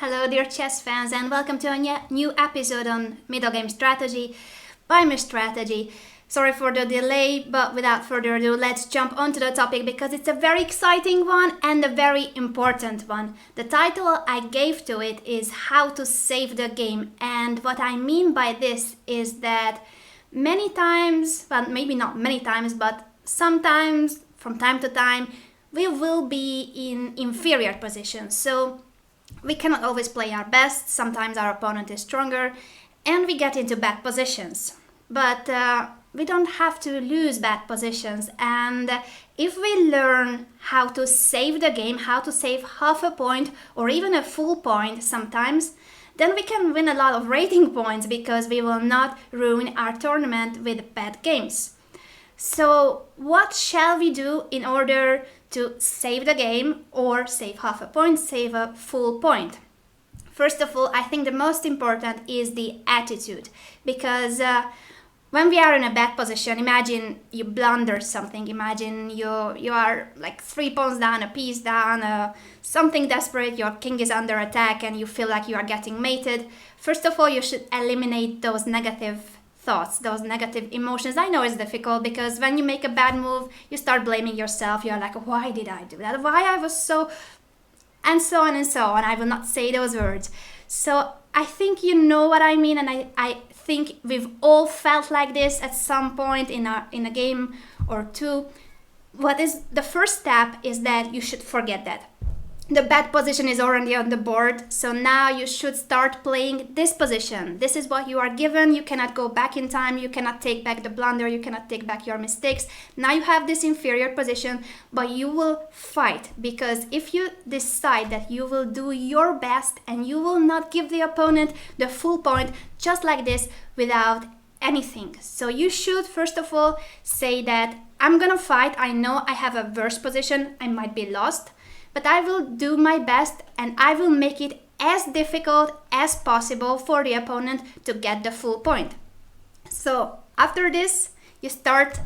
Hello dear chess fans and welcome to a new episode on Middlegame strategy by my strategy. Sorry for the delay, but without further ado, let's jump onto the topic because it's a very exciting one and a very important one. The title I gave to it is How to Save the Game, and what I mean by this is that many times, well maybe not many times, but sometimes from time to time we will be in inferior positions. So we cannot always play our best, sometimes our opponent is stronger, and we get into bad positions. But we don't have to lose bad positions, and if we learn how to save the game, how to save half a point or even a full point sometimes, then we can win a lot of rating points because we will not ruin our tournament with bad games. So what shall we do in order to save the game or save half a point, save a full point? First of all, I think the most important is the attitude, because when we are in a bad position, imagine you blunder something, imagine you are like 3 pawns down, a piece down, something desperate, your king is under attack and you feel like you are getting mated. First of all, you should eliminate those negative thoughts, those negative emotions. I know it's difficult because when you make a bad move, you start blaming yourself. You're like, why did I do that? Why I was so... and so on and so on. I will not say those words. So I think you know what I mean, and I think we've all felt like this at some point in a game or two. What is the first step is that you should forget that. The bad position is already on the board, so now you should start playing this position. This is what you are given. You cannot go back in time. You cannot take back the blunder. You cannot take back your mistakes. Now you have this inferior position, but you will fight, because if you decide that you will do your best and you will not give the opponent the full point just like this without anything. So you should first of all say that I'm gonna fight. I know I have a worse position. I might be lost, but I will do my best and I will make it as difficult as possible for the opponent to get the full point. So after this, you start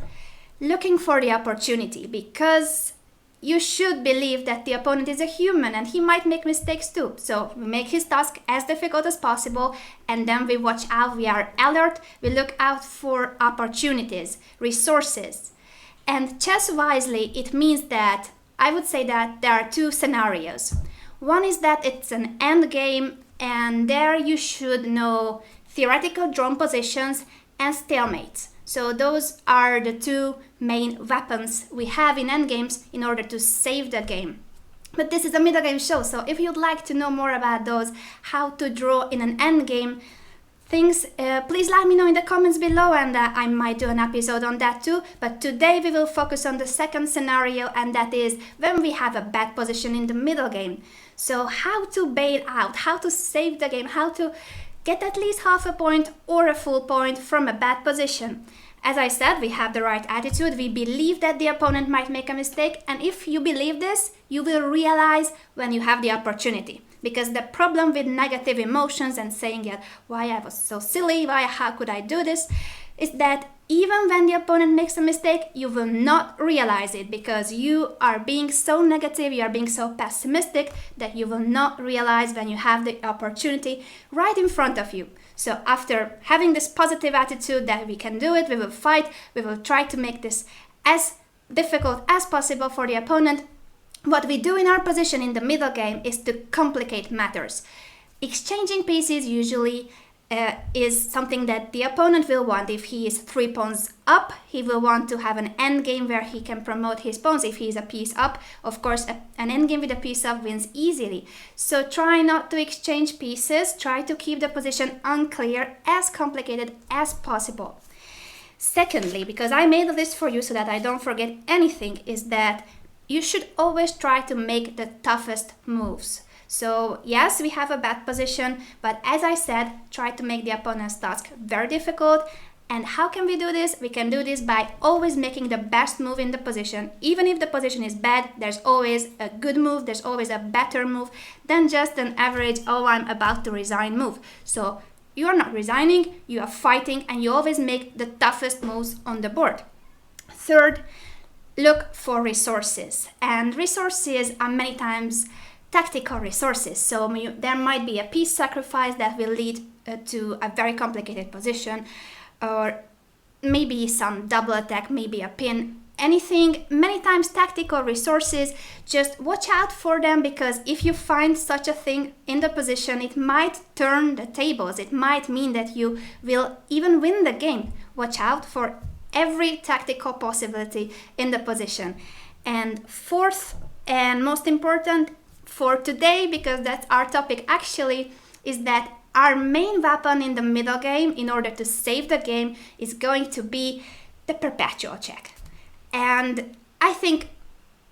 looking for the opportunity, because you should believe that the opponent is a human and he might make mistakes too. So we make his task as difficult as possible, and then we watch out, we are alert, we look out for opportunities, resources. And chess wisely, it means that I would say that there are two scenarios. One is that it's an end game, and there you should know theoretical drawn positions and stalemates. So those are the two main weapons we have in endgames in order to save the game. But this is a middle game show, so if you'd like to know more about those, how to draw in an endgame things, please let me know in the comments below, and I might do an episode on that too. But today we will focus on the second scenario, and that is when we have a bad position in the middle game. So how to bail out, how to save the game, how to get at least half a point or a full point from a bad position. As I said, we have the right attitude. We believe that the opponent might make a mistake, and if you believe this, you will realize when you have the opportunity. Because the problem with negative emotions and saying that why I was so silly, how could I do this, is that even when the opponent makes a mistake, you will not realize it, because you are being so negative, you are being so pessimistic that you will not realize when you have the opportunity right in front of you. So after having this positive attitude that we can do it, we will fight, we will try to make this as difficult as possible for the opponent. What we do in our position in the middle game is to complicate matters. Exchanging pieces usually is something that the opponent will want. If he is 3 pawns up, he will want to have an endgame where he can promote his pawns. If he is a piece up, of course, an endgame with a piece up wins easily. So try not to exchange pieces. Try to keep the position unclear, as complicated as possible. Secondly, because I made a list for you so that I don't forget anything, is that you should always try to make the toughest moves. So yes, we have a bad position, but as I said, try to make the opponent's task very difficult. And how can we do this? We can do this by always making the best move in the position. Even if the position is bad, there's always a good move, there's always a better move than just an average, oh, I'm about to resign move. So you are not resigning, you are fighting, and you always make the toughest moves on the board. Third, look for resources. And resources are many times tactical resources. So there might be a piece sacrifice that will lead to a very complicated position, or maybe some double attack, maybe a pin, anything. Many times tactical resources, just watch out for them, because if you find such a thing in the position, it might turn the tables. It might mean that you will even win the game. Watch out for every tactical possibility in the position. And fourth and most important for today, because that's our topic actually, is that our main weapon in the middle game in order to save the game is going to be the perpetual check. And I think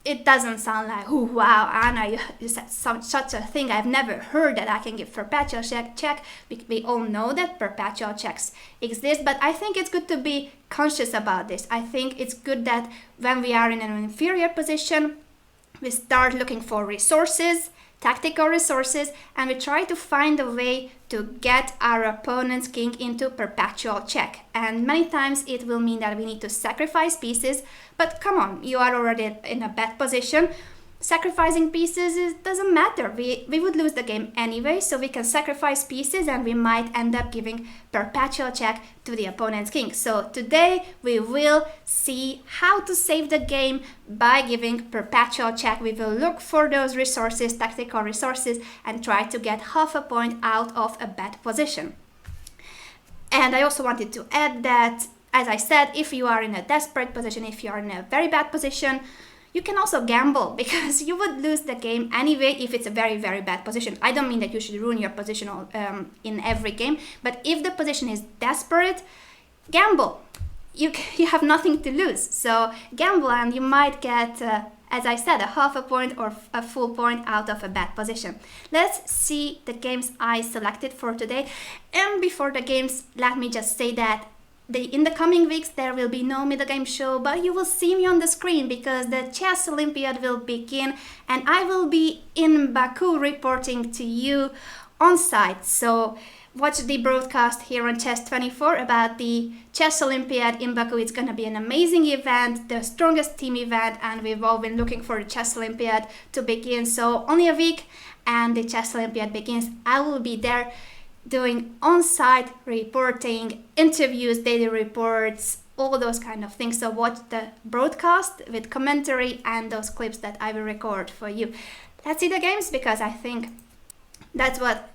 it doesn't sound like, oh wow, Anna, you said such a thing. I've never heard that I can give perpetual check. We all know that perpetual checks exist, but I think it's good to be conscious about this. I think it's good that when we are in an inferior position, we start looking for resources, tactical resources, and we try to find a way to get our opponent's king into perpetual check. And many times it will mean that we need to sacrifice pieces, but come on, you are already in a bad position. Sacrificing pieces doesn't matter. We would lose the game anyway, so we can sacrifice pieces and we might end up giving perpetual check to the opponent's king. So today we will see how to save the game by giving perpetual check. We will look for those resources, tactical resources, and try to get half a point out of a bad position. And I also wanted to add that, as I said, if you are in a desperate position, if you are in a very bad position, you can also gamble, because you would lose the game anyway if it's a very, very bad position. I don't mean that you should ruin your position in every game, but if the position is desperate, gamble. You have nothing to lose. So gamble and you might get, as I said, a half a point or a full point out of a bad position. Let's see the games I selected for today. And before the games, let me just say that in the coming weeks there will be no middle game show, but you will see me on the screen because the chess Olympiad will begin and I will be in Baku reporting to you on site. So watch the broadcast here on Chess24 about the chess Olympiad in Baku. It's going to be an amazing event, the strongest team event, and we've all been looking for the chess Olympiad to begin. So only a week and the chess Olympiad begins. I will be there doing on-site reporting, interviews, daily reports, all those kind of things. So watch the broadcast with commentary and those clips that I will record for you. Let's see the games, because I think that's what...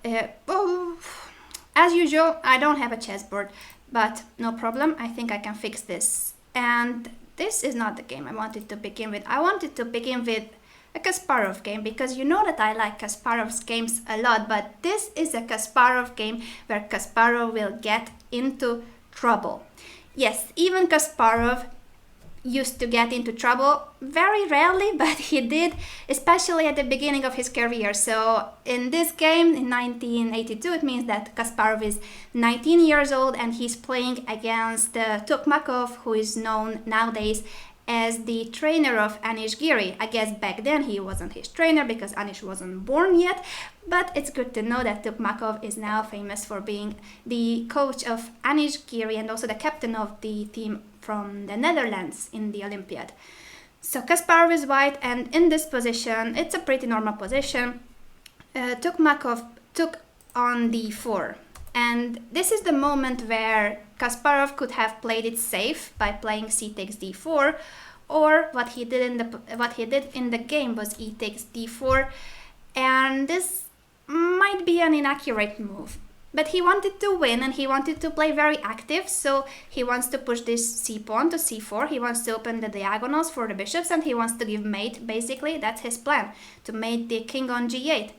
as usual, I don't have a chessboard, but no problem. I think I can fix this. And this is not the game I wanted to begin with. I wanted to begin with a Kasparov game, because you know that I like Kasparov's games a lot, but this is a Kasparov game where Kasparov will get into trouble. Yes, even Kasparov used to get into trouble, very rarely, but he did, especially at the beginning of his career. So in this game in 1982, it means that Kasparov is 19 years old and he's playing against Tokmakov, who is known nowadays as the trainer of Anish Giri. I guess back then he wasn't his trainer because Anish wasn't born yet, but it's good to know that Tokmakov is now famous for being the coach of Anish Giri and also the captain of the team from the Netherlands in the Olympiad. So Kasparov is white, and in this position, it's a pretty normal position. Tokmakov took on d4. And this is the moment where Kasparov could have played it safe by playing c takes d4, or what he did in the game was e takes d4, and this might be an inaccurate move. But he wanted to win and he wanted to play very active, so he wants to push this c pawn to c4, he wants to open the diagonals for the bishops, and he wants to give mate, basically. That's his plan, to mate the king on g8.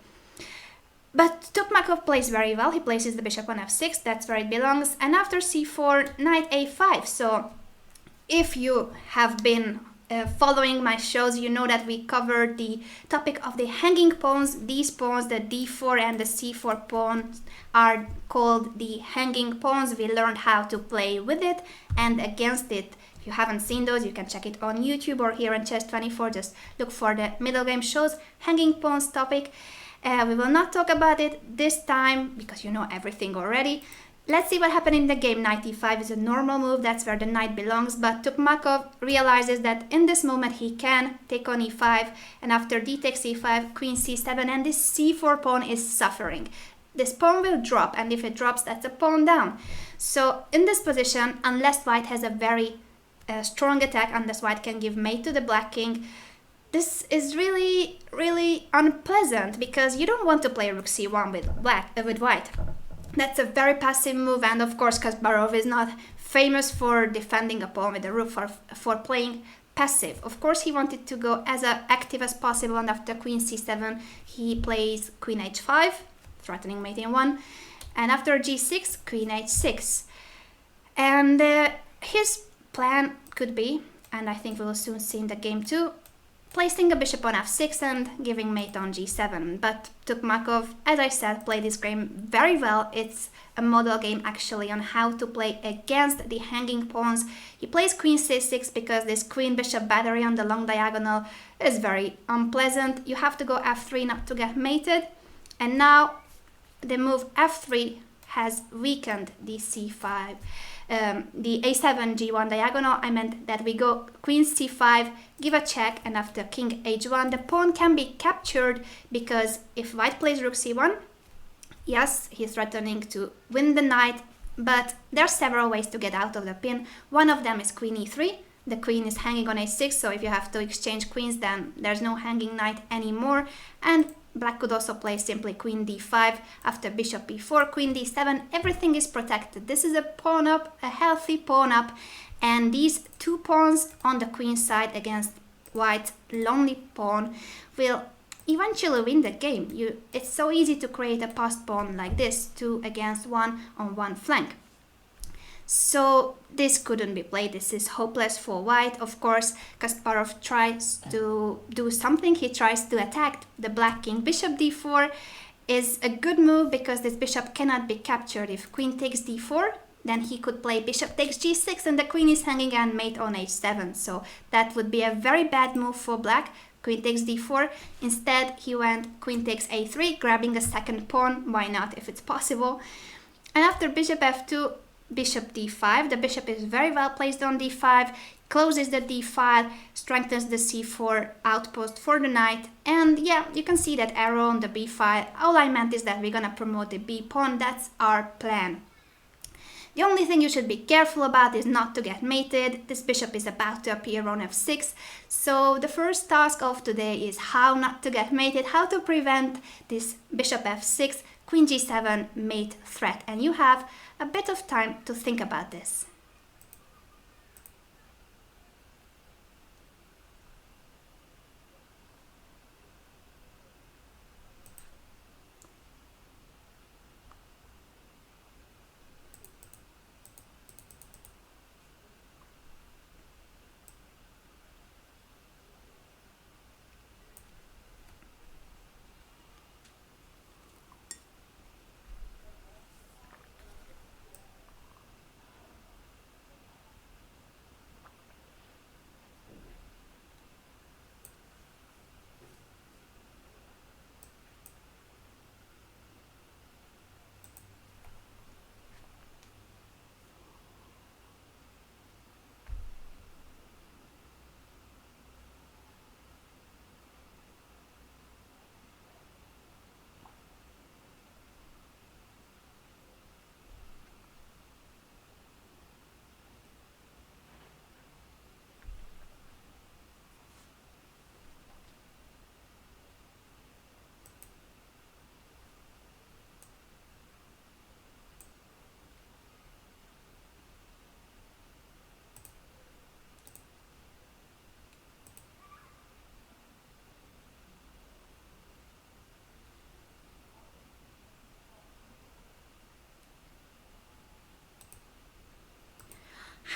But Tokmakov plays very well. He places the bishop on f6, that's where it belongs, and after c4, knight a5. So if you have been following my shows, you know that we covered the topic of the hanging pawns. These pawns, the d4 and the c4 pawns, are called the hanging pawns. We learned how to play with it and against it. If you haven't seen those, you can check it on YouTube or here on Chess24. Just look for the middle game shows, hanging pawns topic. We will not talk about it this time because you know everything already. Let's see what happened in the game. Knight e5 is a normal move, that's where the knight belongs, but Tukmakov realizes that in this moment he can take on e5, and after d takes e5, queen c7, and this c4 pawn is suffering. This pawn will drop, and if it drops, that's a pawn down. So in this position, unless white has a very strong attack, unless white can give mate to the black king, this is really, really unpleasant, because you don't want to play rook c1 with white. That's a very passive move, and of course Kasparov is not famous for defending a pawn with a rook, for playing passive. Of course he wanted to go as active as possible, and after queen c7 he plays queen h5, threatening mate in 1, and after g6, queen h6. And his plan could be, and I think we'll soon see in the game too, placing a bishop on f6 and giving mate on g7. But Tukmakov, as I said, played this game very well. It's a model game actually on how to play against the hanging pawns. He plays queen c6 because this queen bishop battery on the long diagonal is very unpleasant. You have to go f3 not to get mated. And now the move f3 has weakened the c5. The a7 g1 diagonal. I meant that we go queen c5, give a check, and after king h1 the pawn can be captured, because if white plays rook c1, yes, he's threatening to win the knight, but there are several ways to get out of the pin. One of them is queen e3. The queen is hanging on a6, so if you have to exchange queens, then there's no hanging knight anymore. And black could also play simply queen d5 after bishop e4, queen d7. Everything is protected. This is a pawn up, a healthy pawn up, and these two pawns on the queen side against white's lonely pawn will eventually win the game. It's so easy to create a passed pawn like this, 2 against 1 on one flank. So this couldn't be played. This is hopeless for white. Of course, Kasparov tries to do something. He tries to attack the black king. Bishop d4 is a good move because this bishop cannot be captured. If queen takes d4, then he could play bishop takes g6 and the queen is hanging and mate on h7. So that would be a very bad move for black. Queen takes d4. Instead, he went queen takes a3, grabbing a second pawn. Why not, if it's possible? And after bishop f2, bishop d5. The bishop is very well placed on d5, closes the d file, strengthens the c4 outpost for the knight, and yeah, you can see that arrow on the b file. All I meant is that we're gonna promote the b pawn. That's our plan. The only thing you should be careful about is not to get mated. This bishop is about to appear on f6, so the first task of today is how not to get mated, how to prevent this bishop f6, queen g7 mate threat, and you have a bit of time to think about this.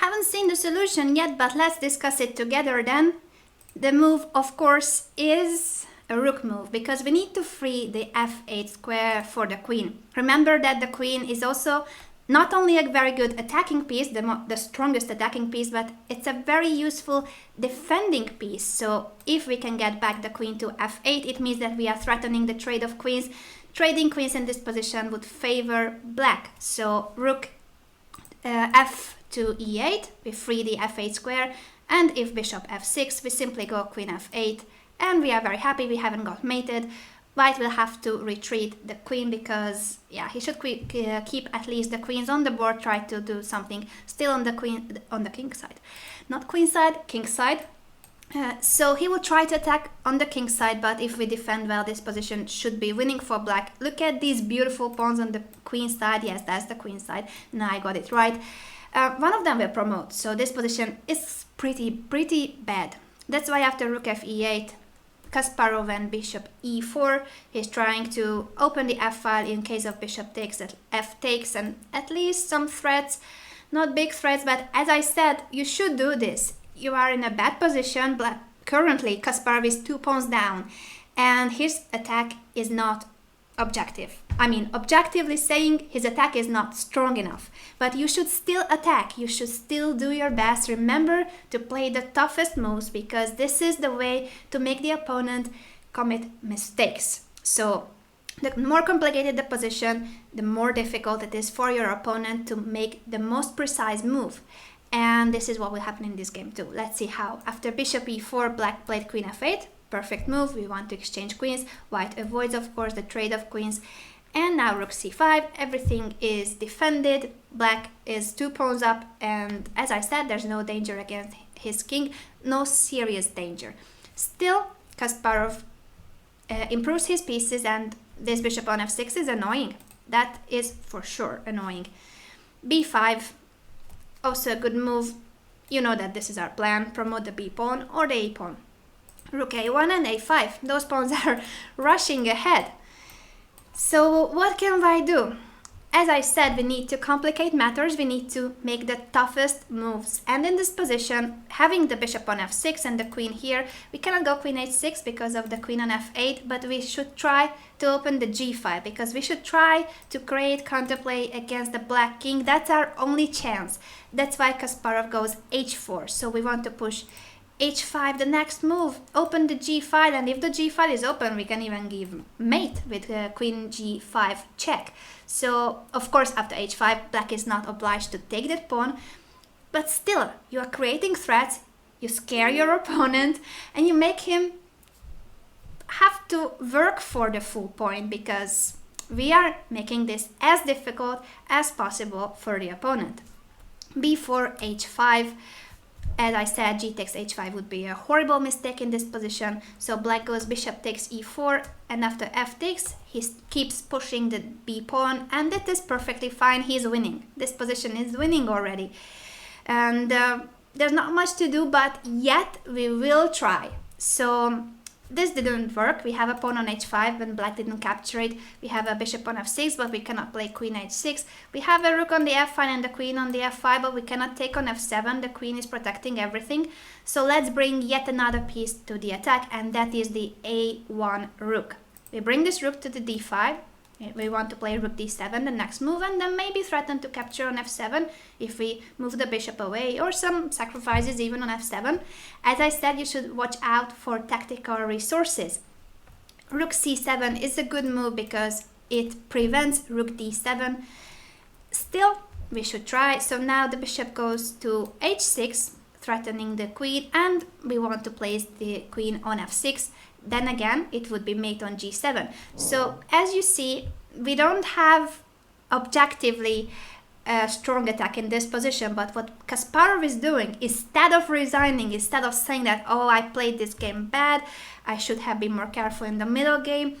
Haven't seen the solution yet, but let's discuss it together then. The move, of course, is a rook move, because we need to free the f8 square for the queen. Remember that the queen is also not only a very good attacking piece, the strongest attacking piece, but it's a very useful defending piece. So if we can get back the queen to f8, it means that we are threatening the trade of queens. trading queens in this position would favor black. So rook f to e8, we free the f8 square, and if bishop f6, we simply go queen f8, and we are very happy we haven't got mated. White will have to retreat the queen because, yeah, he should keep at least the queens on the board, try to do something still on the king side. Not queen side, king side. So he will try to attack on the king side, but if we defend well, this position should be winning for black. Look at these beautiful pawns on the queen side. Yes, that's the queen side. Now I got it right. One of them will promote, so this position is pretty bad. That's why after rook f8, Kasparov and bishop e4, he's trying to open the f-file in case of bishop takes, that f takes, and at least some threats, not big threats, but as I said, you should do this. You are in a bad position. Currently, Kasparov is 2 pawns down, and his attack is not objective. I mean, objectively saying, his attack is not strong enough. But you should still attack. You should still do your best. Remember to play the toughest moves, because this is the way to make the opponent commit mistakes. So, the more complicated the position, the more difficult it is for your opponent to make the most precise move. And this is what will happen in this game too. Let's see how. After bishop e4, black played queen f8. Perfect move. We want to exchange queens. White avoids, of course, the trade of queens. And now rook c5. Everything is defended. Black is 2 pawns up. And as I said, there's no danger against his king. No serious danger. Still, Kasparov improves his pieces, and this bishop on f6 is annoying. That is for sure annoying. b5. Also a good move. You know that this is our plan. Promote the b pawn or the a pawn. Rook a1 and a5. Those pawns are rushing ahead. So what can I do? As I said, we need to complicate matters. We need to make the toughest moves. And in this position, having the bishop on f6 and the queen here, we cannot go queen h6 because of the queen on f8, but we should try to open the g5 because we should try to create counterplay against the black king. That's our only chance. That's why Kasparov goes h4. So we want to push h5, the next move, open the g5, and if the g5 is open, we can even give mate with queen g5 check. So, of course, after h5, black is not obliged to take that pawn, but still, you are creating threats, you scare your opponent, and you make him have to work for the full point, because we are making this as difficult as possible for the opponent. b4, h5. As I said, g takes h5 would be a horrible mistake in this position. So black goes bishop takes e4, and after f takes, he keeps pushing the b pawn, and it is perfectly fine. He's winning. This position is winning already. And there's not much to do, but yet we will try. So this didn't work. We have a pawn on h5 when black didn't capture it. We have a bishop on f6, but we cannot play queen h6. We have a rook on the f-file and the queen on the f5, but we cannot take on f7. The queen is protecting everything. So let's bring yet another piece to the attack, and that is the a1 rook. We bring this rook to the d5. We want to play rook d7, the next move, and then maybe threaten to capture on f7 if we move the bishop away, or some sacrifices even on f7. As I said, you should watch out for tactical resources. Rook c7 is a good move because it prevents rook d7. Still, we should try. So now the bishop goes to h6, threatening the queen, and we want to place the queen on f6. Then again, it would be mate on g7. So as you see, we don't have objectively a strong attack in this position, but what Kasparov is doing, instead of resigning, instead of saying that, oh, I played this game bad, I should have been more careful in the middle game,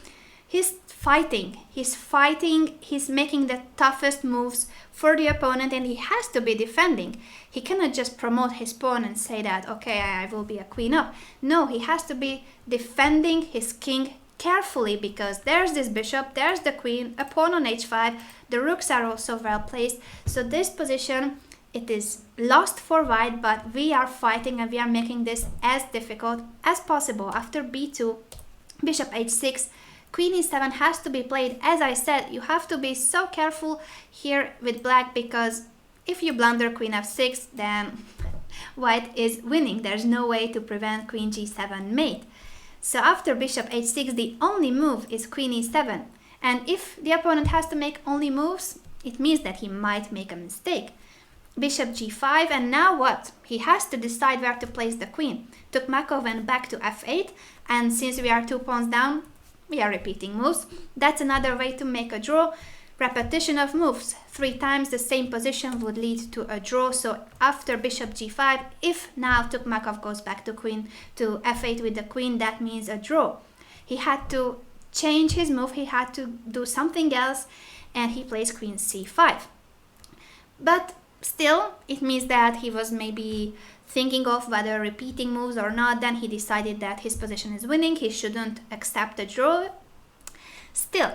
he's fighting, he's making the toughest moves for the opponent, and he has to be defending. He cannot just promote his pawn and say that, okay, I will be a queen up. No, he has to be defending his king carefully, because there's this bishop, there's the queen, a pawn on h5, the rooks are also well placed. So this position, it is lost for white, but we are fighting and we are making this as difficult as possible. After b2, bishop h6, queen e7 has to be played. As I said, you have to be so careful here with black, because if you blunder queen f6, then white is winning. There's no way to prevent queen g7 mate. So after bishop h6, the only move is queen e7. And if the opponent has to make only moves, it means that he might make a mistake. Bishop g5, and now what? He has to decide where to place the queen. Took Mako, went back to f8, and since we are 2 pawns down, we are repeating moves. That's another way to make a draw. Repetition of moves 3 times the same position would lead to a draw. So after bishop g5, if now Tukmakov goes back to queen to f8 with the queen, that means a draw. He had to change his move, he had to do something else, and he plays queen c5. But still, it means that he was maybe thinking of whether repeating moves or not. Then he decided that his position is winning, he shouldn't accept a draw. Still,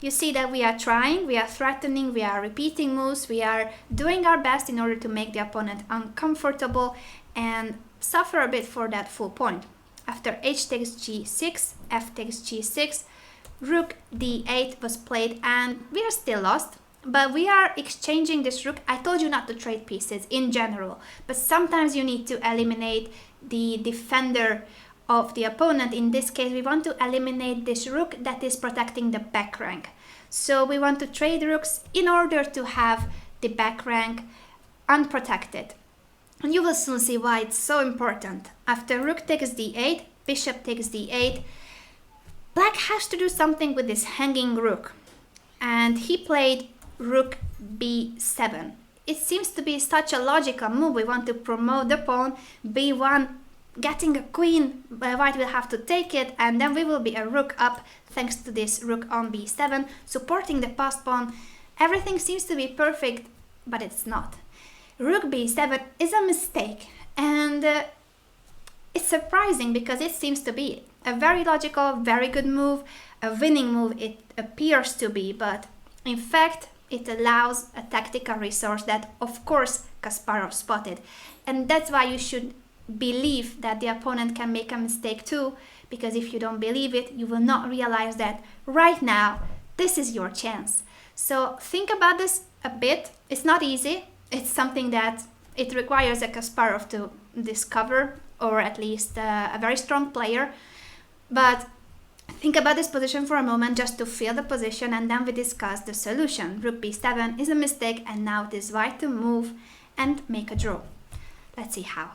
you see that we are trying, we are threatening, we are repeating moves, we are doing our best in order to make the opponent uncomfortable and suffer a bit for that full point. After h takes g6, f takes g6, rook d8 was played, and we are still lost. But we are exchanging this rook. I told you not to trade pieces in general, but sometimes you need to eliminate the defender of the opponent. In this case, we want to eliminate this rook that is protecting the back rank. So we want to trade rooks in order to have the back rank unprotected. And you will soon see why it's so important. After rook takes d8, bishop takes d8, black has to do something with this hanging rook. And he played rook b7. It seems to be such a logical move. We want to promote the pawn, b1, getting a queen, white will have to take it, and then we will be a rook up thanks to this rook on b7, supporting the passed pawn. Everything seems to be perfect, but it's not. Rook b7 is a mistake, and it's surprising because it seems to be a very logical, very good move, a winning move it appears to be, but in fact it allows a tactical resource that of course Kasparov spotted, and that's why you should believe that the opponent can make a mistake too, because if you don't believe it, you will not realize that right now this is your chance. So think about this a bit. It's not easy. It's something that it requires a Kasparov to discover, or at least a very strong player. But think about this position for a moment just to feel the position, and then we discuss the solution. Rook b7 is a mistake, and now it is white to move and make a draw. Let's see how.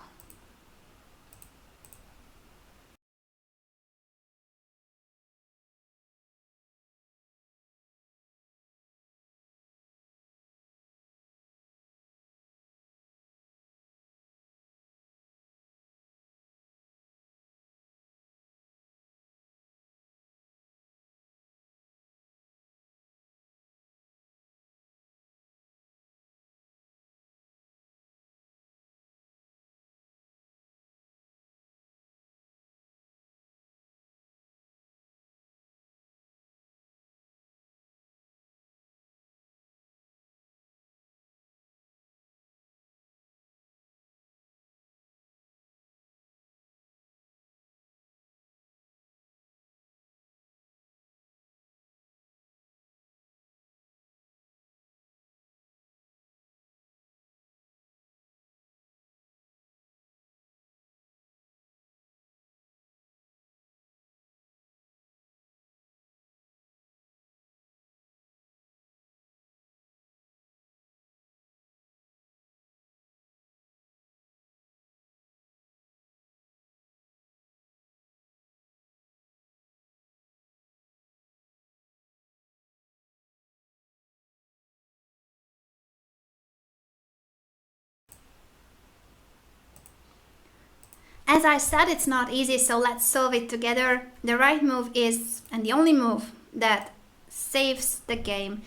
As I said, it's not easy, so let's solve it together. The right move is, and the only move that saves the game,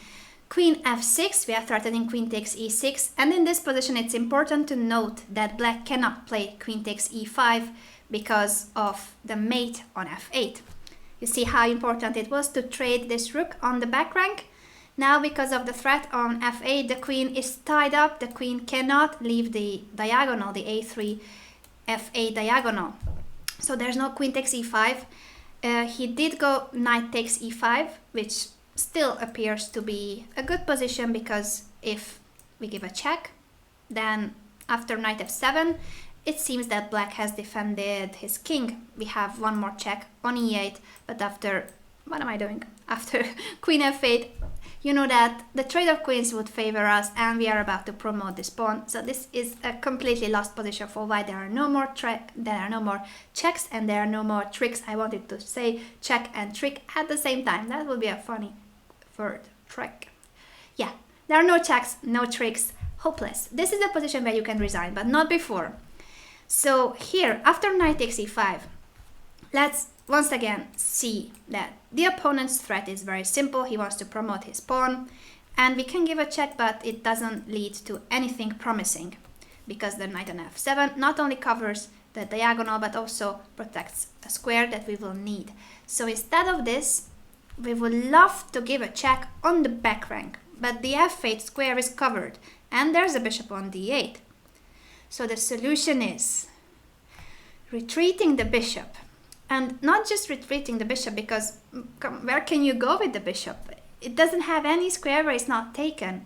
queen f6. We are threatening queen takes e6, and in this position it's important to note that black cannot play queen takes e5 because of the mate on f8. You see how important it was to trade this rook on the back rank? Now, because of the threat on f8, the queen is tied up. The queen cannot leave the diagonal, the a3 f8 diagonal. So there's no queen takes e5. He did go knight takes e5, which still appears to be a good position, because if we give a check, then after knight f7, it seems that black has defended his king. We have one more check on e8, but after what am I doing? After queen f8, you know that the trade of queens would favor us, and we are about to promote this pawn. So this is a completely lost position for white. There are no more checks, and there are no more tricks. I wanted to say check and trick at the same time. That would be a funny word, trick. Yeah, there are no checks, no tricks, hopeless. This is the position where you can resign, but not before. So here, after knight takes e5, let's once again see that the opponent's threat is very simple. He wants to promote his pawn, and we can give a check, but it doesn't lead to anything promising, because the knight on f7 not only covers the diagonal but also protects a square that we will need. So instead of this, we would love to give a check on the back rank, but the f8 square is covered and there's a bishop on d8. So the solution is retreating the bishop. And not just retreating the bishop, because where can you go with the bishop? It doesn't have any square where it's not taken.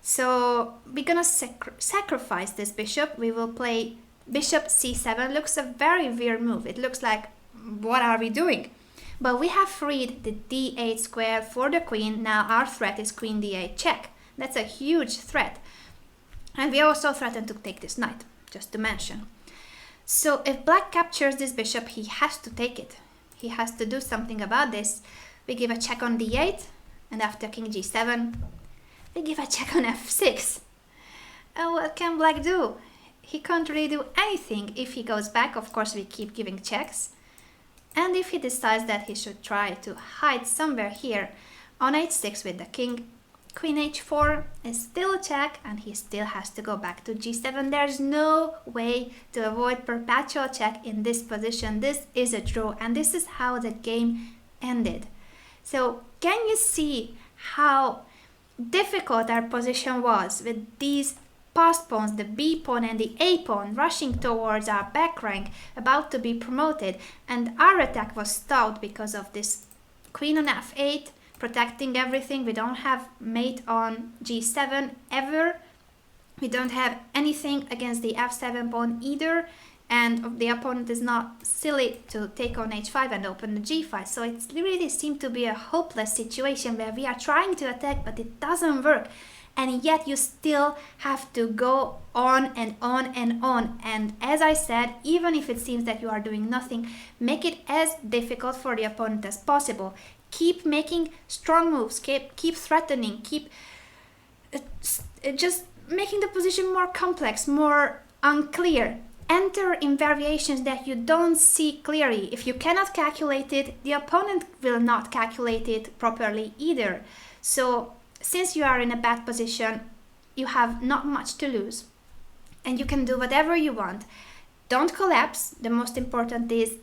So we're gonna sacrifice this bishop. We will play bishop c7. Looks a very weird move. It looks like, what are we doing? But we have freed the d8 square for the queen. Now our threat is queen d8 check. That's a huge threat. And we also threaten to take this knight, just to mention. So if black captures this bishop, he has to take it. He has to do something about this. We give a check on d8, and after king g7, we give a check on f6. And what can black do? He can't really do anything. If he goes back, of course we keep giving checks. And if he decides that he should try to hide somewhere here on h6 with the king, queen h4 is still a check, and he still has to go back to g7. There's no way to avoid perpetual check in this position. This is a draw, and this is how the game ended. So can you see how difficult our position was with these passed pawns, the b pawn and the a pawn, rushing towards our back rank, about to be promoted, and our attack was stalled because of this queen on f8, protecting everything. We don't have mate on g7 ever. We don't have anything against the f7 pawn either, and the opponent is not silly to take on h5 and open the g5. So it really seemed to be a hopeless situation where we are trying to attack, but it doesn't work. And yet you still have to go on and on and on. And as I said, even if it seems that you are doing nothing, make it as difficult for the opponent as possible. Keep making strong moves, keep threatening, keep just making the position more complex, more unclear. Enter in variations that you don't see clearly. If you cannot calculate it, the opponent will not calculate it properly either. So since you are in a bad position, you have not much to lose, and you can do whatever you want. Don't collapse. The most important is,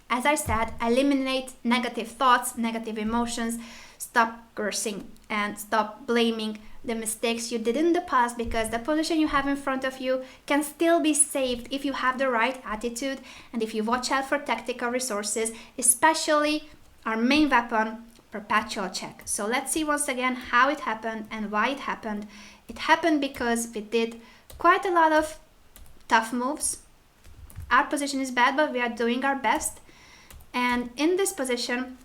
as I said, eliminate negative thoughts, negative emotions, stop cursing, and stop blaming the mistakes you did in the past, because the position you have in front of you can still be saved if you have the right attitude and if you watch out for tactical resources, especially our main weapon, perpetual check. So let's see once again how it happened and why it happened. It happened because we did quite a lot of tough moves. Our position is bad, but we are doing our best. And in this position,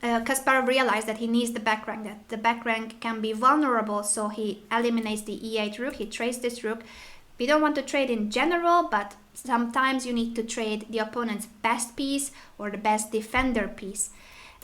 Kasparov realized that he needs the back rank, that the back rank can be vulnerable, so he eliminates the e8 rook, he trades this rook. We don't want to trade in general, but sometimes you need to trade the opponent's best piece or the best defender piece.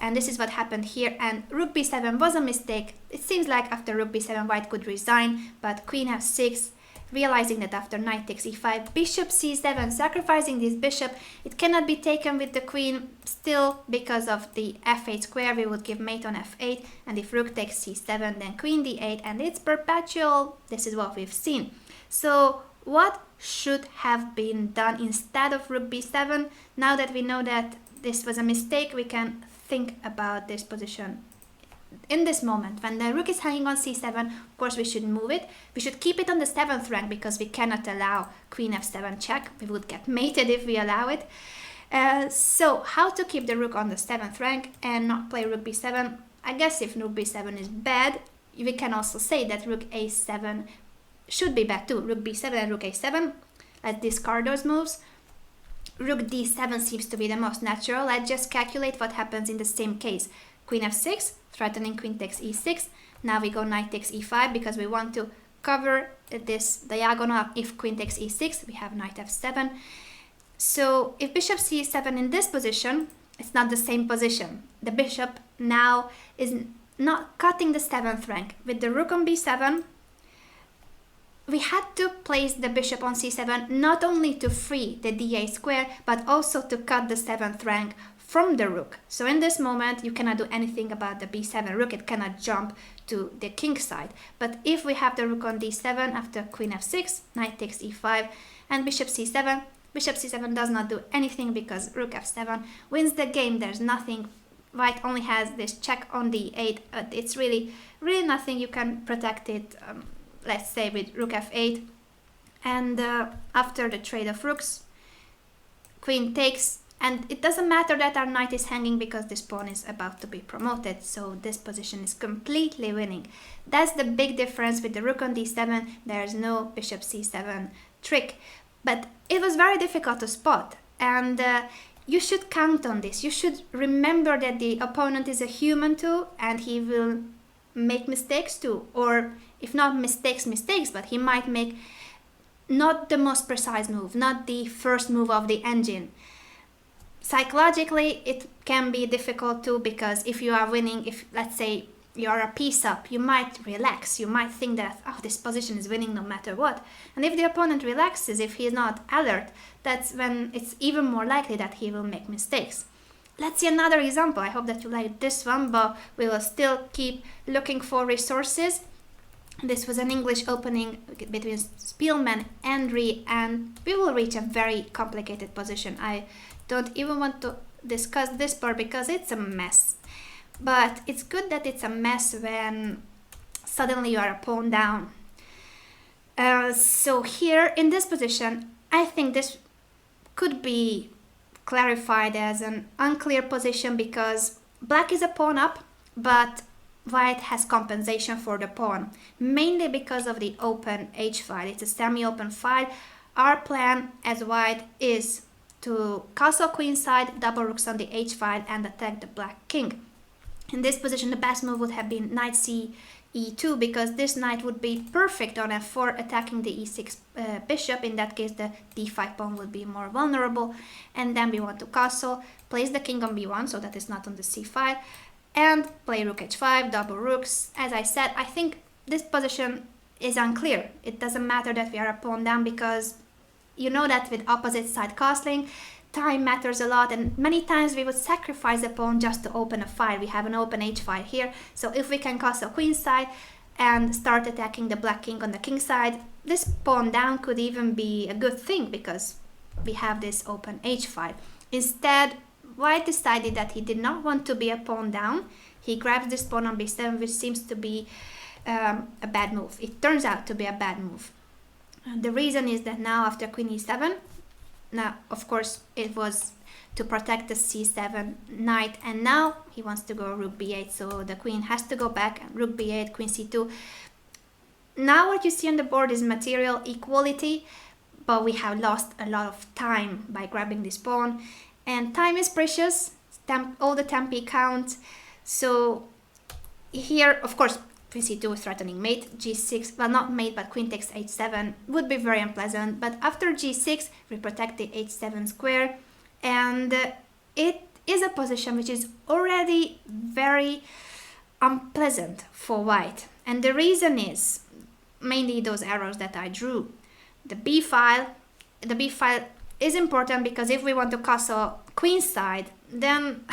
And this is what happened here, and rook b7 was a mistake. It seems like after rook b7 white could resign, but queen f6, realizing that after knight takes e5, bishop c7, sacrificing this bishop, it cannot be taken with the queen. Still, because of the f8 square, we would give mate on f8, and if rook takes c7, then queen d8, and it's perpetual. This is what we've seen. So what should have been done instead of rook b7? Now that we know that this was a mistake, we can think about this position in this moment. When the rook is hanging on c7, of course we should move it. We should keep it on the 7th rank, because we cannot allow queen f7 check. We would get mated if we allow it. So how to keep the rook on the 7th rank and not play rook b7? I guess if rook b7 is bad, we can also say that rook a7 should be bad too. Rook b7 and rook a7. Let's discard those moves. rook d7 seems to be the most natural. Let's just calculate what happens in the same case. Queen f6, threatening queen takes e6. Now we go knight takes e5 because we want to cover this diagonal. If queen takes e6, we have knight f7. So if bishop c7 in this position, it's not the same position. The bishop now is not cutting the 7th rank. With the rook on b7, we had to place the bishop on c7 not only to free the d8 square, but also to cut the 7th rank from the rook. So in this moment, you cannot do anything about the b7 rook. It cannot jump to the king side. But if we have the rook on d7 after queen f6, knight takes e5, and bishop c7, bishop c7 does not do anything because rook f7 wins the game. There's nothing. White only has this check on d8. It's really nothing. You can protect it, let's say with rook f8. And after the trade of rooks, queen takes. And it doesn't matter that our knight is hanging because this pawn is about to be promoted. So this position is completely winning. That's the big difference with the rook on d7. There's no bishop c7 trick. But it was very difficult to spot. And you should count on this. You should remember that the opponent is a human too. And he will make mistakes too. Or if not mistakes, but he might make not the most precise move. Not the first move of the engine. Psychologically, it can be difficult too, because if you are winning, if let's say you are a piece up, you might relax. You might think that, oh, this position is winning no matter what. And if the opponent relaxes, if he is not alert, that's when it's even more likely that he will make mistakes. Let's see another example. I hope that you like this one, but we will still keep looking for resources. This was an English opening between Spielman and Ree, and we will reach a very complicated position. I don't even want to discuss this part because it's a mess. But it's good that it's a mess when suddenly you are a pawn down. So here in this position, I think this could be clarified as an unclear position because black is a pawn up, but white has compensation for the pawn, mainly because of the open h file. It's a semi-open file. Our plan as white is to castle queenside, double rooks on the h file, and attack the black king. In this position, the best move would have been knight c e2 because this knight would be perfect on f4 attacking the e6 bishop. In that case, the d5 pawn would be more vulnerable. And then we want to castle, place the king on b1 so that it's not on the c file, and play rook h5, double rooks. As I said, I think this position is unclear. It doesn't matter that we are a pawn down because you know that with opposite side castling, time matters a lot, and many times we would sacrifice a pawn just to open a file. We have an open h file here, so if we can castle queenside and start attacking the black king on the king side, this pawn down could even be a good thing because we have this open h file. Instead, white decided that he did not want to be a pawn down. He grabs this pawn on b7, which seems to be a bad move. It turns out to be a bad move. The reason is that now after queen e7, now of course it was to protect the c7 knight, and now he wants to go rook b8, so the queen has to go back, and rook b8, queen c2. Now what you see on the board is material equality, but we have lost a lot of time by grabbing this pawn, and time is precious. All the tempi count. So here, of course, queen c2 threatening mate, g6, well not mate, but queen takes h7 would be very unpleasant. But after g6, we protect the h7 square, and it is a position which is already very unpleasant for white. And the reason is mainly those arrows that I drew. The b file is important because if we want to castle queenside, then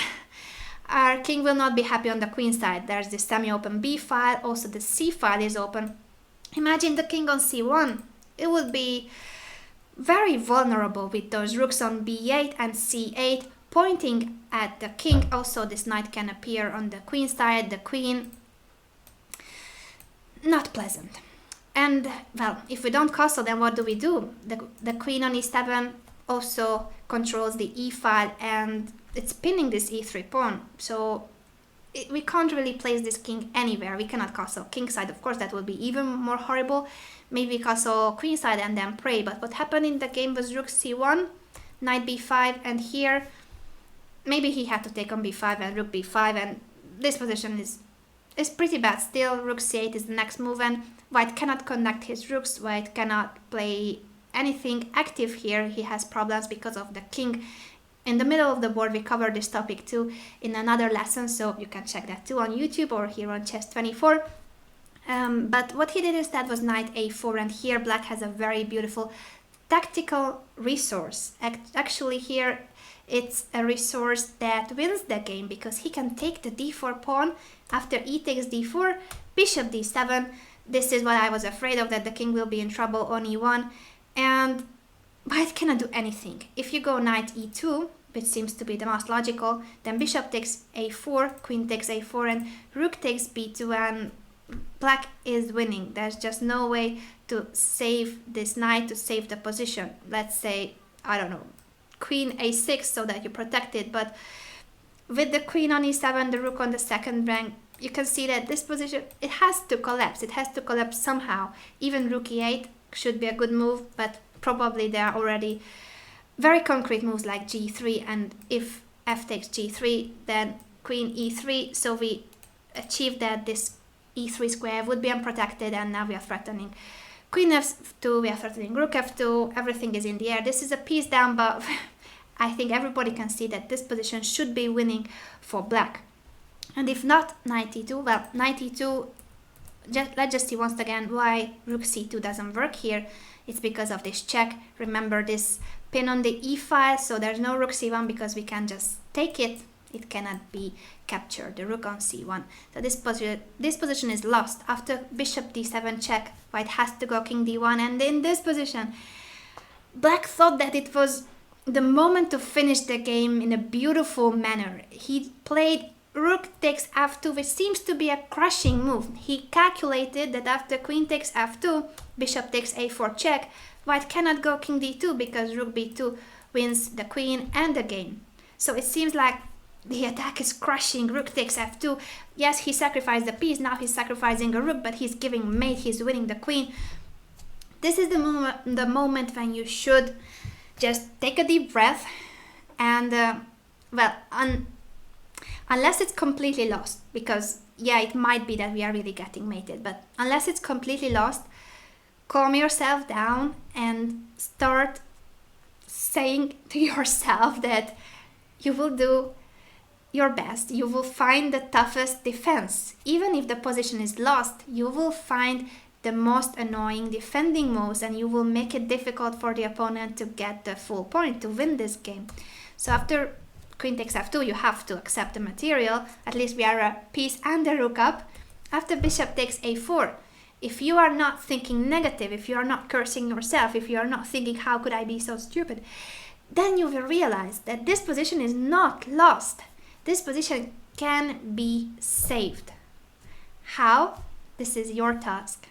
our king will not be happy on the queen side. There's this semi-open b file, also the c file is open. Imagine the king on c1. It would be very vulnerable with those rooks on b8 and c8 pointing at the king. Also, this knight can appear on the queen side, the queen. Not pleasant. And, well, if we don't castle, then what do we do? The queen on e7 also controls the e file, and it's pinning this e3 pawn. So we can't really place this king anywhere. We cannot castle kingside. Of course, that would be even more horrible. Maybe castle queenside and then pray. But what happened in the game was rook c1. knight b5, and here maybe he had to take on b5 and rook b5, and this position is pretty bad still. Rook c8 is the next move, and white cannot connect his rooks. White cannot play anything active here. He has problems because of the king in the middle of the board. We covered this topic too in another lesson, so you can check that too on YouTube or here on Chess24. But what he did instead was knight a4, and here black has a very beautiful tactical resource. Actually here it's a resource that wins the game, because he can take the d4 pawn after e takes d4, bishop d7. This is what I was afraid of, that the king will be in trouble on e1, and white cannot do anything. If you go knight e2, which seems to be the most logical, then bishop takes a4, queen takes a4, and rook takes b2, and black is winning. There's just no way to save this knight, to save the position. Let's say, I don't know, queen a6 so that you protect it, but with the queen on e7, the rook on the second rank, you can see that this position, it has to collapse. It has to collapse somehow. Even rook e8 should be a good move, but probably there are already very concrete moves like g3, and if f takes g3, then queen e3, so we achieved that this e3 square would be unprotected, and now we are threatening queen f2, we are threatening rook f2, everything is in the air. This is a piece down, but I think everybody can see that this position should be winning for black. And if not knight e2, well, knight e2, let's just see once again why rook c2 doesn't work here. It's because of this check. Remember this pin on the e file, so there's no rook c1 because we can just take it. It cannot be captured, the rook on c1. So this position is lost. After bishop d7 check, white has to go king d1, and in this position, black thought that it was the moment to finish the game in a beautiful manner. He played rook takes f2, which seems to be a crushing move. He calculated that after queen takes f2, bishop takes a4 check, white cannot go king d2 because rook b2 wins the queen and the game. So it seems like the attack is crushing. Rook takes f2. Yes, he sacrificed the piece, now he's sacrificing a rook, but he's giving mate, he's winning the queen. This is the moment when you should just take a deep breath and, unless it's completely lost, because yeah, it might be that we are really getting mated, but unless it's completely lost, calm yourself down and start saying to yourself that you will do your best. You will find the toughest defense. Even if the position is lost, you will find the most annoying defending moves, and you will make it difficult for the opponent to get the full point to win this game. So after queen takes f2, you have to accept the material. At least we are a piece and a rook up. After bishop takes a4, if you are not thinking negative, if you are not cursing yourself, if you are not thinking how could I be so stupid, then you will realize that this position is not lost. This position can be saved. How? This is your task.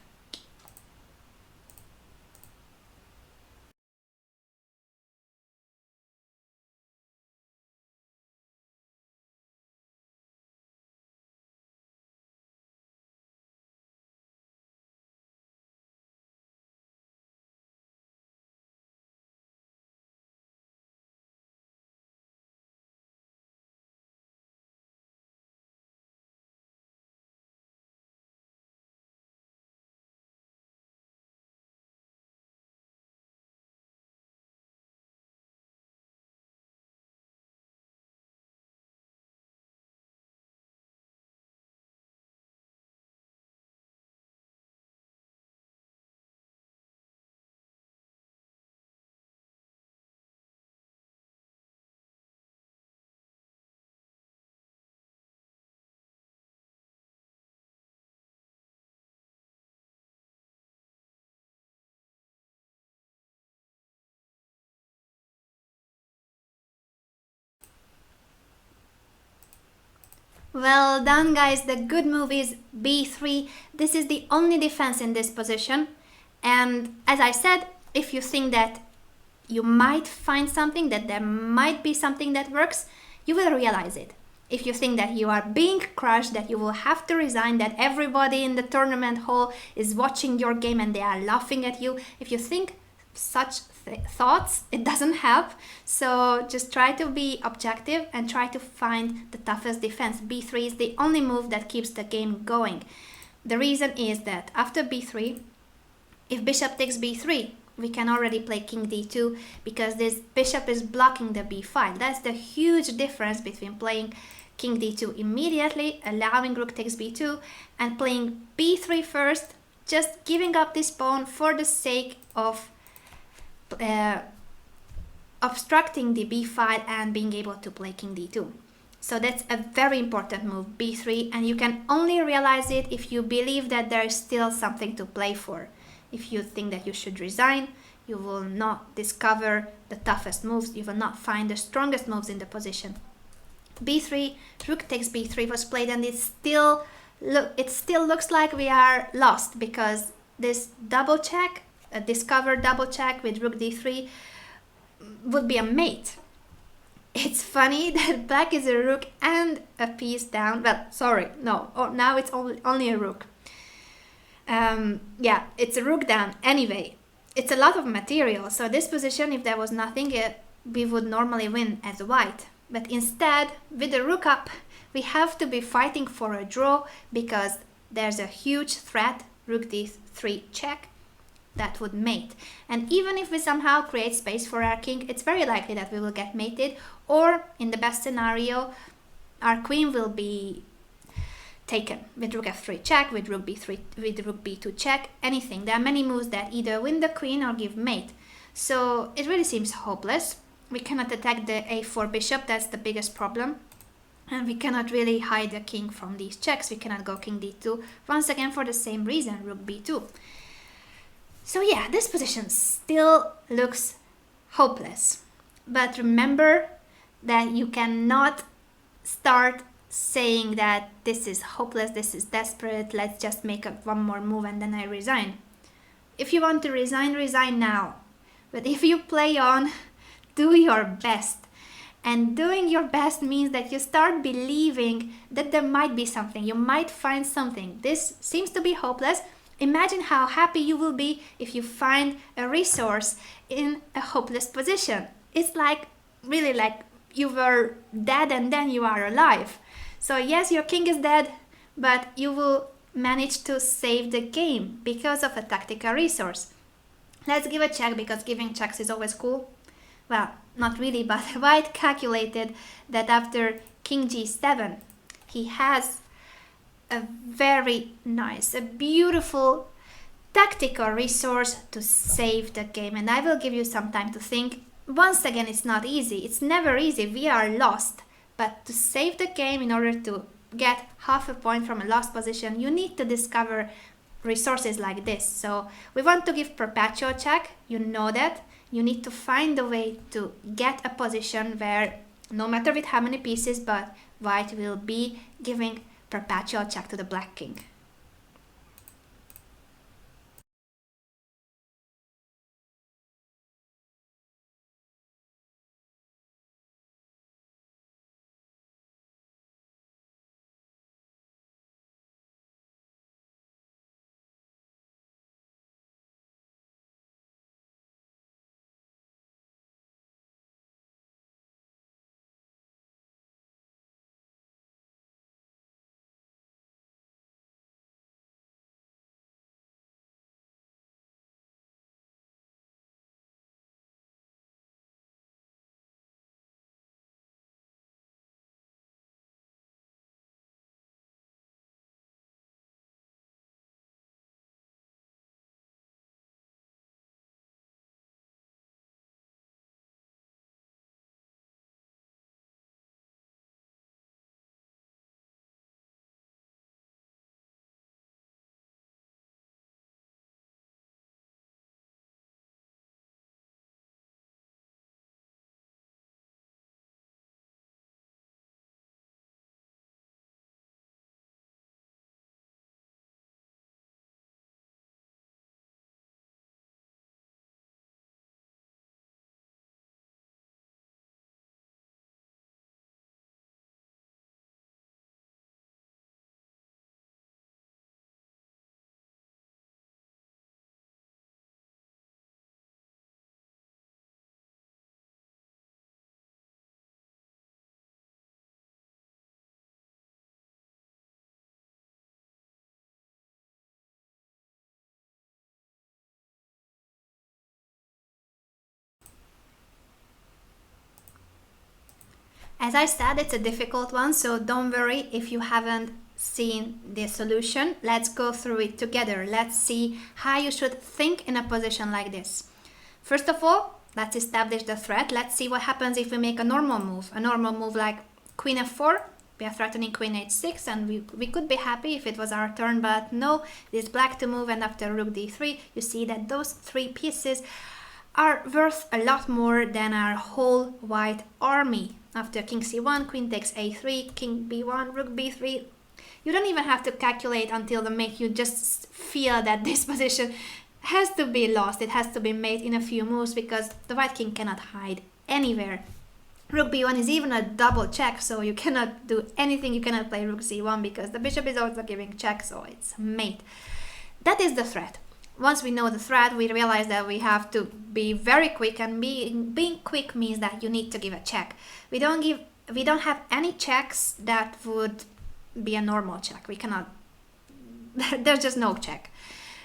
Well done, guys. The good move is b3. This is the only defense in this position. And as I said, if you think that you might find something, that there might be something that works, you will realize it. If you think that you are being crushed, that you will have to resign, that everybody in the tournament hall is watching your game and they are laughing at you, if you think such thoughts, it doesn't help. So just try to be objective and try to find the toughest defense. b3 is the only move that keeps the game going. The reason is that after b3, if bishop takes b3, we can already play king d2 because this bishop is blocking the b5. That's the huge difference between playing king d2 immediately, allowing rook takes b2, and playing b3 first, just giving up this pawn for the sake of obstructing the b file and being able to play king d2. So that's a very important move, b3, and you can only realize it if you believe that there is still something to play for. If you think that you should resign, you will not discover the toughest moves, you will not find the strongest moves in the position. b3, rook takes b3 was played, and it still looks like we are lost because this double check, a discovered double check with rook d3 would be a mate. It's funny that black is a rook and a piece down. Well, sorry, no, now it's only a rook. Yeah, it's a rook down. Anyway, it's a lot of material. So this position, if there was nothing, we would normally win as white. But instead, with the rook up, we have to be fighting for a draw because there's a huge threat, rook d3 check, that would mate. And even if we somehow create space for our king, it's very likely that we will get mated, or in the best scenario, our queen will be taken with rook f3 check, with rook b3, with rook b2 check, anything. There are many moves that either win the queen or give mate. So it really seems hopeless. We cannot attack the a4 bishop, that's the biggest problem. And we cannot really hide the king from these checks. We cannot go king d2, once again for the same reason, rook b2. So yeah, this position still looks hopeless. But remember that you cannot start saying that this is hopeless, this is desperate, let's just make up one more move and then I resign. If you want to resign, resign now. But if you play on, do your best. And doing your best means that you start believing that there might be something, you might find something. This seems to be hopeless. Imagine how happy you will be if you find a resource in a hopeless position. It's like, really like you were dead and then you are alive. So yes, your king is dead, but you will manage to save the game because of a tactical resource. Let's give a check because giving checks is always cool. Well, not really, but White calculated that after king g7, he has a very nice, a beautiful tactical resource to save the game. And I will give you some time to think. Once again, it's not easy. It's never easy. We are lost. But to save the game, in order to get half a point from a lost position, you need to discover resources like this. So we want to give perpetual check. You know that. You need to find a way to get a position where, no matter with how many pieces, but White will be giving perpetual check to the black king. As I said, it's a difficult one, so don't worry if you haven't seen the solution. Let's go through it together. Let's see how you should think in a position like this. First of all, let's establish the threat. Let's see what happens if we make a normal move. A normal move like Queen F4. We are threatening Queen H6, and we could be happy if it was our turn, but no, it is black to move, and after Rook D3, you see that those 3 pieces are worth a lot more than our whole white army. After King C1, Queen takes A3, King B1, Rook B3. You don't even have to calculate until the mate. You just feel that this position has to be lost. It has to be made in a few moves because the white king cannot hide anywhere. Rook B1 is even a double check, so you cannot do anything. You cannot play Rook C1 because the bishop is also giving check, so it's mate. That is the threat. Once we know the threat, we realize that we have to be very quick, and being quick means that you need to give a check. We don't have any checks that would be a normal check. We cannot, there's just no check.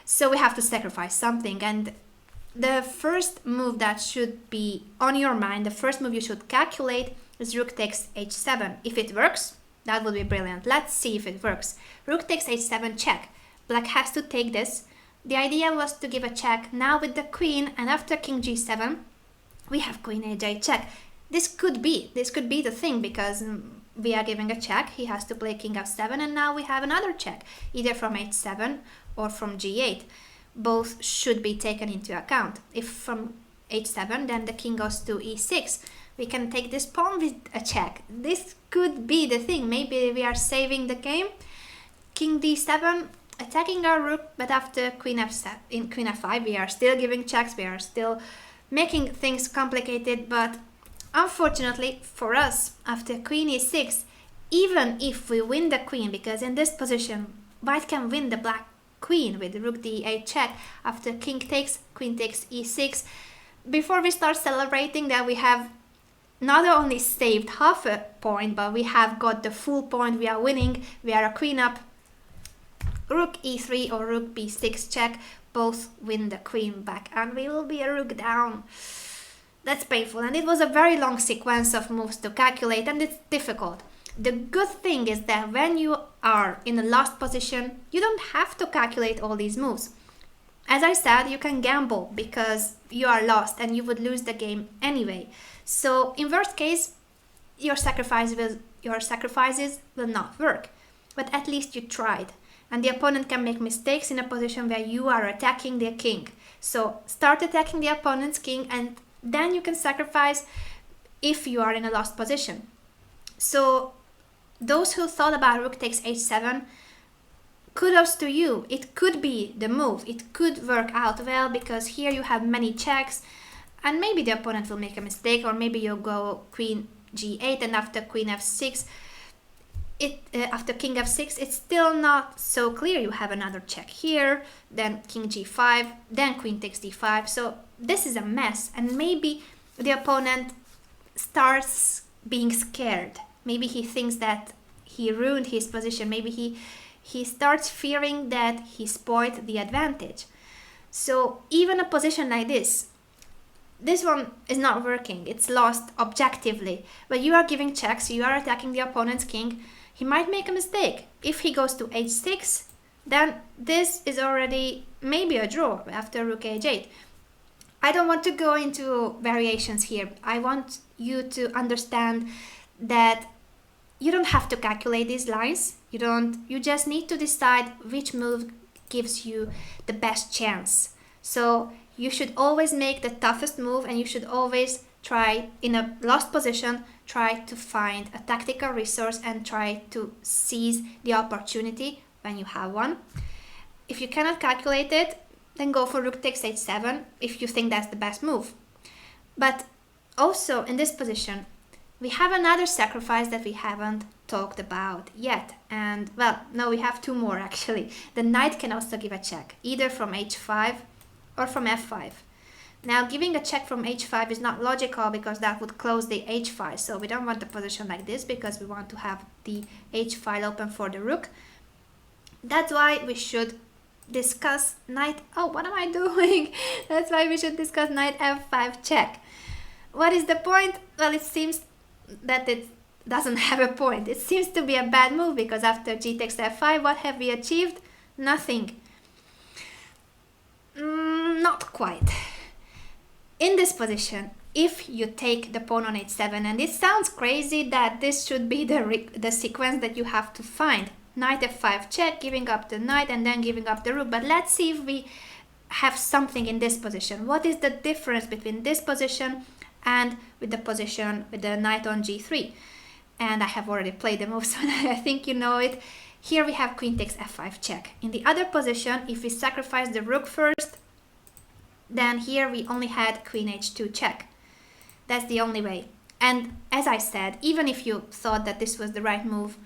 So we have to sacrifice something, and the first move that should be on your mind, the first move you should calculate is Rook takes H7. If it works, that would be brilliant. Let's see if it works. Rook takes H7 check. Black has to take this. The idea was to give a check now with the queen, and after King G7, we have Queen H8 check. This could be the thing, because we are giving a check. He has to play King F7, and now we have another check, either from H7 or from G8. Both should be taken into account. If from H7, then the king goes to E6. We can take this pawn with a check. This could be the thing. Maybe we are saving the game. King D7, attacking our rook, but after Queen F5, we are still giving checks. We are still making things complicated, but unfortunately for us, after Queen E6, even if we win the queen, because in this position, white can win the black queen with Rook D8 check, after king takes, queen takes E6, before we start celebrating that we have not only saved half a point, but we have got the full point, we are winning, we are a queen up, Rook E3 or Rook B6 check, both win the queen back, and we will be a rook down. That's painful, and it was a very long sequence of moves to calculate, and it's difficult. The good thing is that when you are in the last position, you don't have to calculate all these moves. As I said, you can gamble because you are lost and you would lose the game anyway. So in worst case, your sacrifices will not work. But at least you tried. And the opponent can make mistakes in a position where you are attacking their king. So start attacking the opponent's king, and then you can sacrifice if you are in a lost position. So those who thought about Rook takes H7, kudos to you. It could be the move. It could work out well, because here you have many checks, and maybe the opponent will make a mistake, or maybe you go Queen G8, and after Queen F6, after King F6, it's still not so clear. You have another check here, then King G5, then Queen takes D5. So this is a mess, and maybe the opponent starts being scared. Maybe he thinks that he ruined his position. Maybe he starts fearing that he spoiled the advantage. So even a position like this one is not working. It's lost objectively. But you are giving checks, you are attacking the opponent's king. He might make a mistake. If he goes to H6, then this is already maybe a draw after Rook H8. I don't want to go into variations here. I want you to understand that you don't have to calculate these lines. You just need to decide which move gives you the best chance. So you should always make the toughest move, and you should always try, in a lost position, try to find a tactical resource and try to seize the opportunity when you have one. If you cannot calculate it, then go for Rook takes H7 if you think that's the best move. But also in this position, we have another sacrifice that we haven't talked about yet. And well, no, we have two more actually. The knight can also give a check, either from H5 or from F5. Now, giving a check from H5 is not logical because that would close the H file. So we don't want a position like this because we want to have the H file open for the rook. That's why we should discuss knight. Oh, what am I doing? That's why we should discuss knight F5 check. What is the point? Well, it seems that doesn't have a point. It seems to be a bad move because after g takes f5, what have we achieved? Nothing. Not quite. In this position, if you take the pawn on h7, and it sounds crazy that this should be the sequence that you have to find. Knight f5 check, giving up the knight and then giving up the rook. But let's see if we have something in this position. What is the difference between this position and with the position with the knight on g3? And I have already played the move, so I think you know it. Here we have queen takes f5 check. In the other position, if we sacrifice the rook first, then here we only had queen h2 check. That's the only way. And as I said, even if you thought that this was the right move,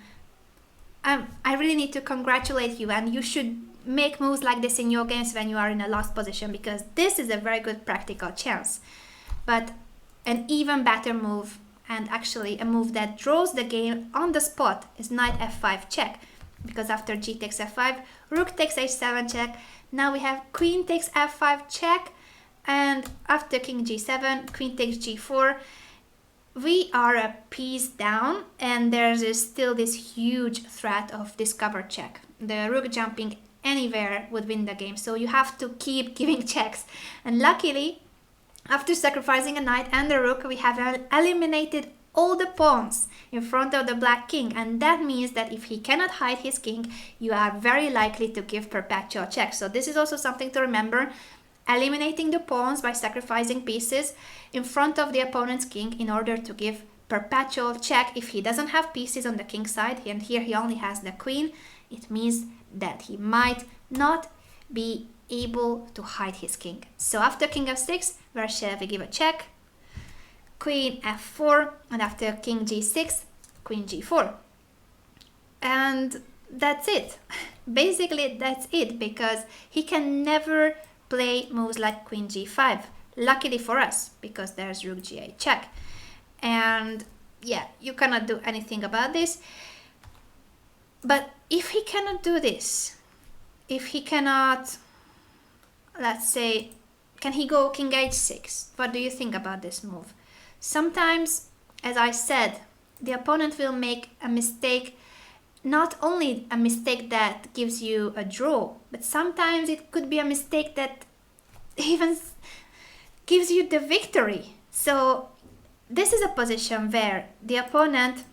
I really need to congratulate you, and you should make moves like this in your games when you are in a lost position, because this is a very good practical chance. But an even better move, and actually a move that draws the game on the spot, is knight f5 check. Because after g takes f5, rook takes h7 check. Now we have queen takes f5 check, and after king g7, queen takes g4. We are a piece down, and there's still this huge threat of discover check. The rook jumping anywhere would win the game, so you have to keep giving checks. And luckily, after sacrificing a knight and the rook, we have eliminated all the pawns in front of the black king, and that means that if he cannot hide his king, you are very likely to give perpetual check. So this is also something to remember. Eliminating the pawns by sacrificing pieces in front of the opponent's king in order to give perpetual check. If he doesn't have pieces on the king side, and here he only has the queen, it means that he might not be able to hide his king. So after king f6, where shall we give a check? Queen f4, and after king g6, queen g4. And that's it. Basically, that's it, because he can never play moves like queen g5. Luckily for us, because there's rook g8 check. And yeah, you cannot do anything about this. But if he cannot do this, if he cannot, let's say, can he go king h6? What do you think about this move? Sometimes, as I said, the opponent will make a mistake, not only a mistake that gives you a draw, but sometimes it could be a mistake that even gives you the victory. So this is a position where the opponent,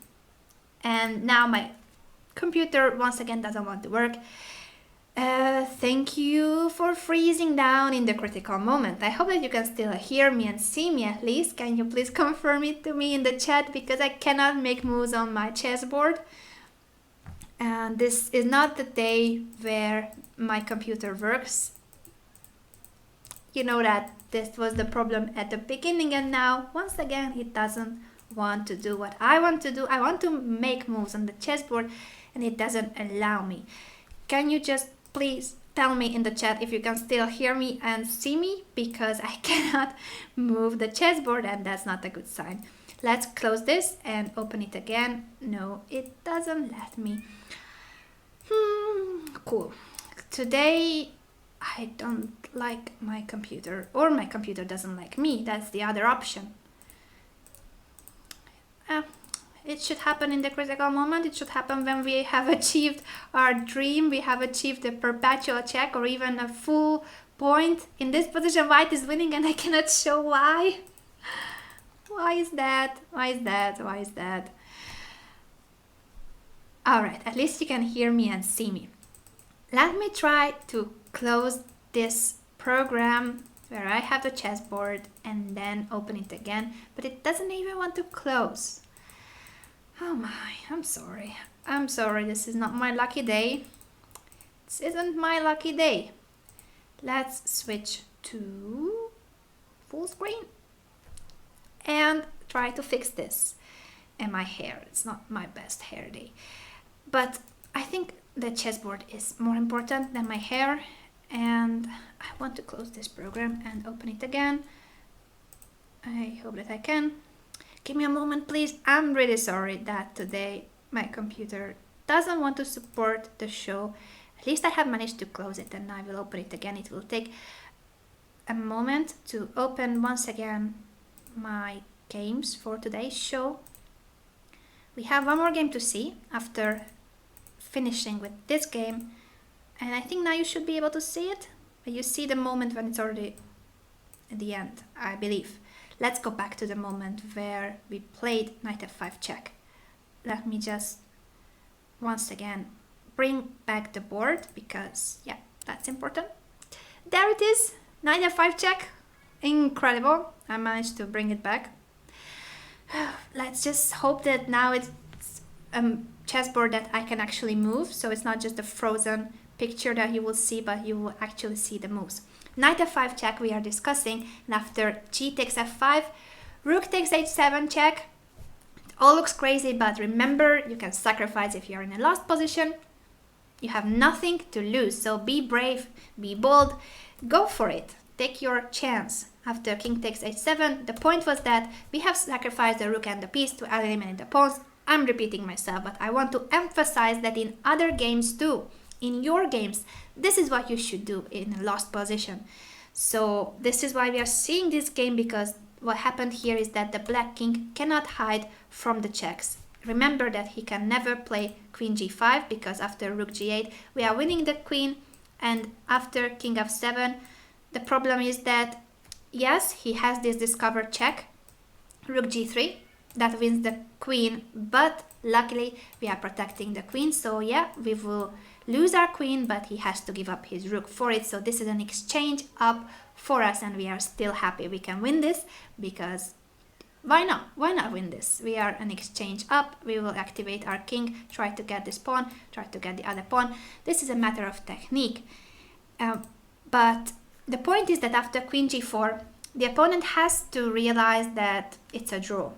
and now my computer once again doesn't want to work. Thank you for freezing down in the critical moment. I hope that you can still hear me and see me at least. Can you please confirm it to me in the chat, because I cannot make moves on my chessboard. And this is not the day where my computer works. You know that this was the problem at the beginning, and now once again it doesn't want to do what I want to do. I want to make moves on the chessboard and it doesn't allow me. Can you just please tell me in the chat if you can still hear me and see me, because I cannot move the chessboard and that's not a good sign. Let's close this and open it again. No, it doesn't let me. Cool. Today I don't like my computer, or my computer doesn't like me. That's the other option. It should happen in the critical moment. It should happen when we have achieved our dream. We have achieved a perpetual check or even a full point. In this position, white is winning and I cannot show why. Why is that? Why is that? Why is that? Alright, at least you can hear me and see me. Let me try to close this program where I have the chessboard and then open it again, but it doesn't even want to close. Oh my, I'm sorry. I'm sorry, this is not my lucky day. This isn't my lucky day. Let's switch to full screen and try to fix this. And my hair, it's not my best hair day. But I think the chessboard is more important than my hair, and I want to close this program and open it again. I hope that I can. Give me a moment, please. I'm really sorry that today my computer doesn't want to support the show. At least I have managed to close it and I will open it again. It will take a moment to open once again my games for today's show. We have one more game to see after finishing with this game, and I think now you should be able to see it. You see the moment when it's already at the end, I believe. Let's go back to the moment where we played knight f5 check. Let me just once again bring back the board because yeah, that's important. There it is, knight f5 check. Incredible, I managed to bring it back. Let's just hope that now it's a chessboard that I can actually move, so it's not just a frozen picture that you will see, but you will actually see the moves. Knight f5 check we are discussing, and after g takes f5, rook takes h7 check. It all looks crazy, but remember, you can sacrifice if you're in a lost position. You have nothing to lose, so be brave, be bold, go for it, take your chance. After king takes h7, the point was that we have sacrificed the rook and the piece to eliminate the pawns. I'm repeating myself, but I want to emphasize that in other games too, in your games, this is what you should do in a lost position. So this is why we are seeing this game, because what happened here is that the black king cannot hide from the checks. Remember that he can never play queen g5, because after rook g8 we are winning the queen, and after king f7 the problem is that yes, he has this discovered check, rook g3, that wins the queen, but luckily we are protecting the queen, so yeah, we will lose our queen, but he has to give up his rook for it. So this is an exchange up for us, and we are still happy we can win this, because why not win this? We are an exchange up, we will activate our king, try to get this pawn, try to get the other pawn. This is a matter of technique, but the point is that after queen g4 the opponent has to realize that it's a draw.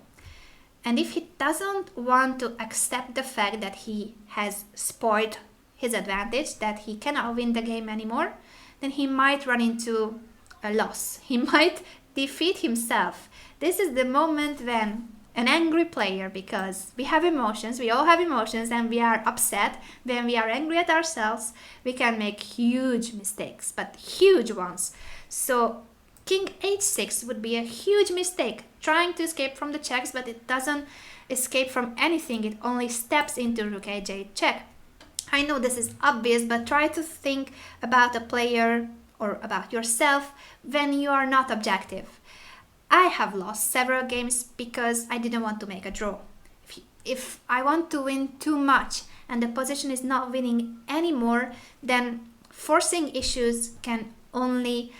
And if he doesn't want to accept the fact that he has spoiled his advantage, that he cannot win the game anymore, then he might run into a loss. He might defeat himself. This is the moment when an angry player, because we have emotions, we all have emotions, and we are upset, when we are angry at ourselves, we can make huge mistakes, but huge ones. So king h6 would be a huge mistake, trying to escape from the checks, but it doesn't escape from anything, it only steps into rook h8 check. I know this is obvious, but try to think about a player or about yourself when you are not objective. I have lost several games because I didn't want to make a draw. If I want to win too much and the position is not winning anymore, then forcing issues can only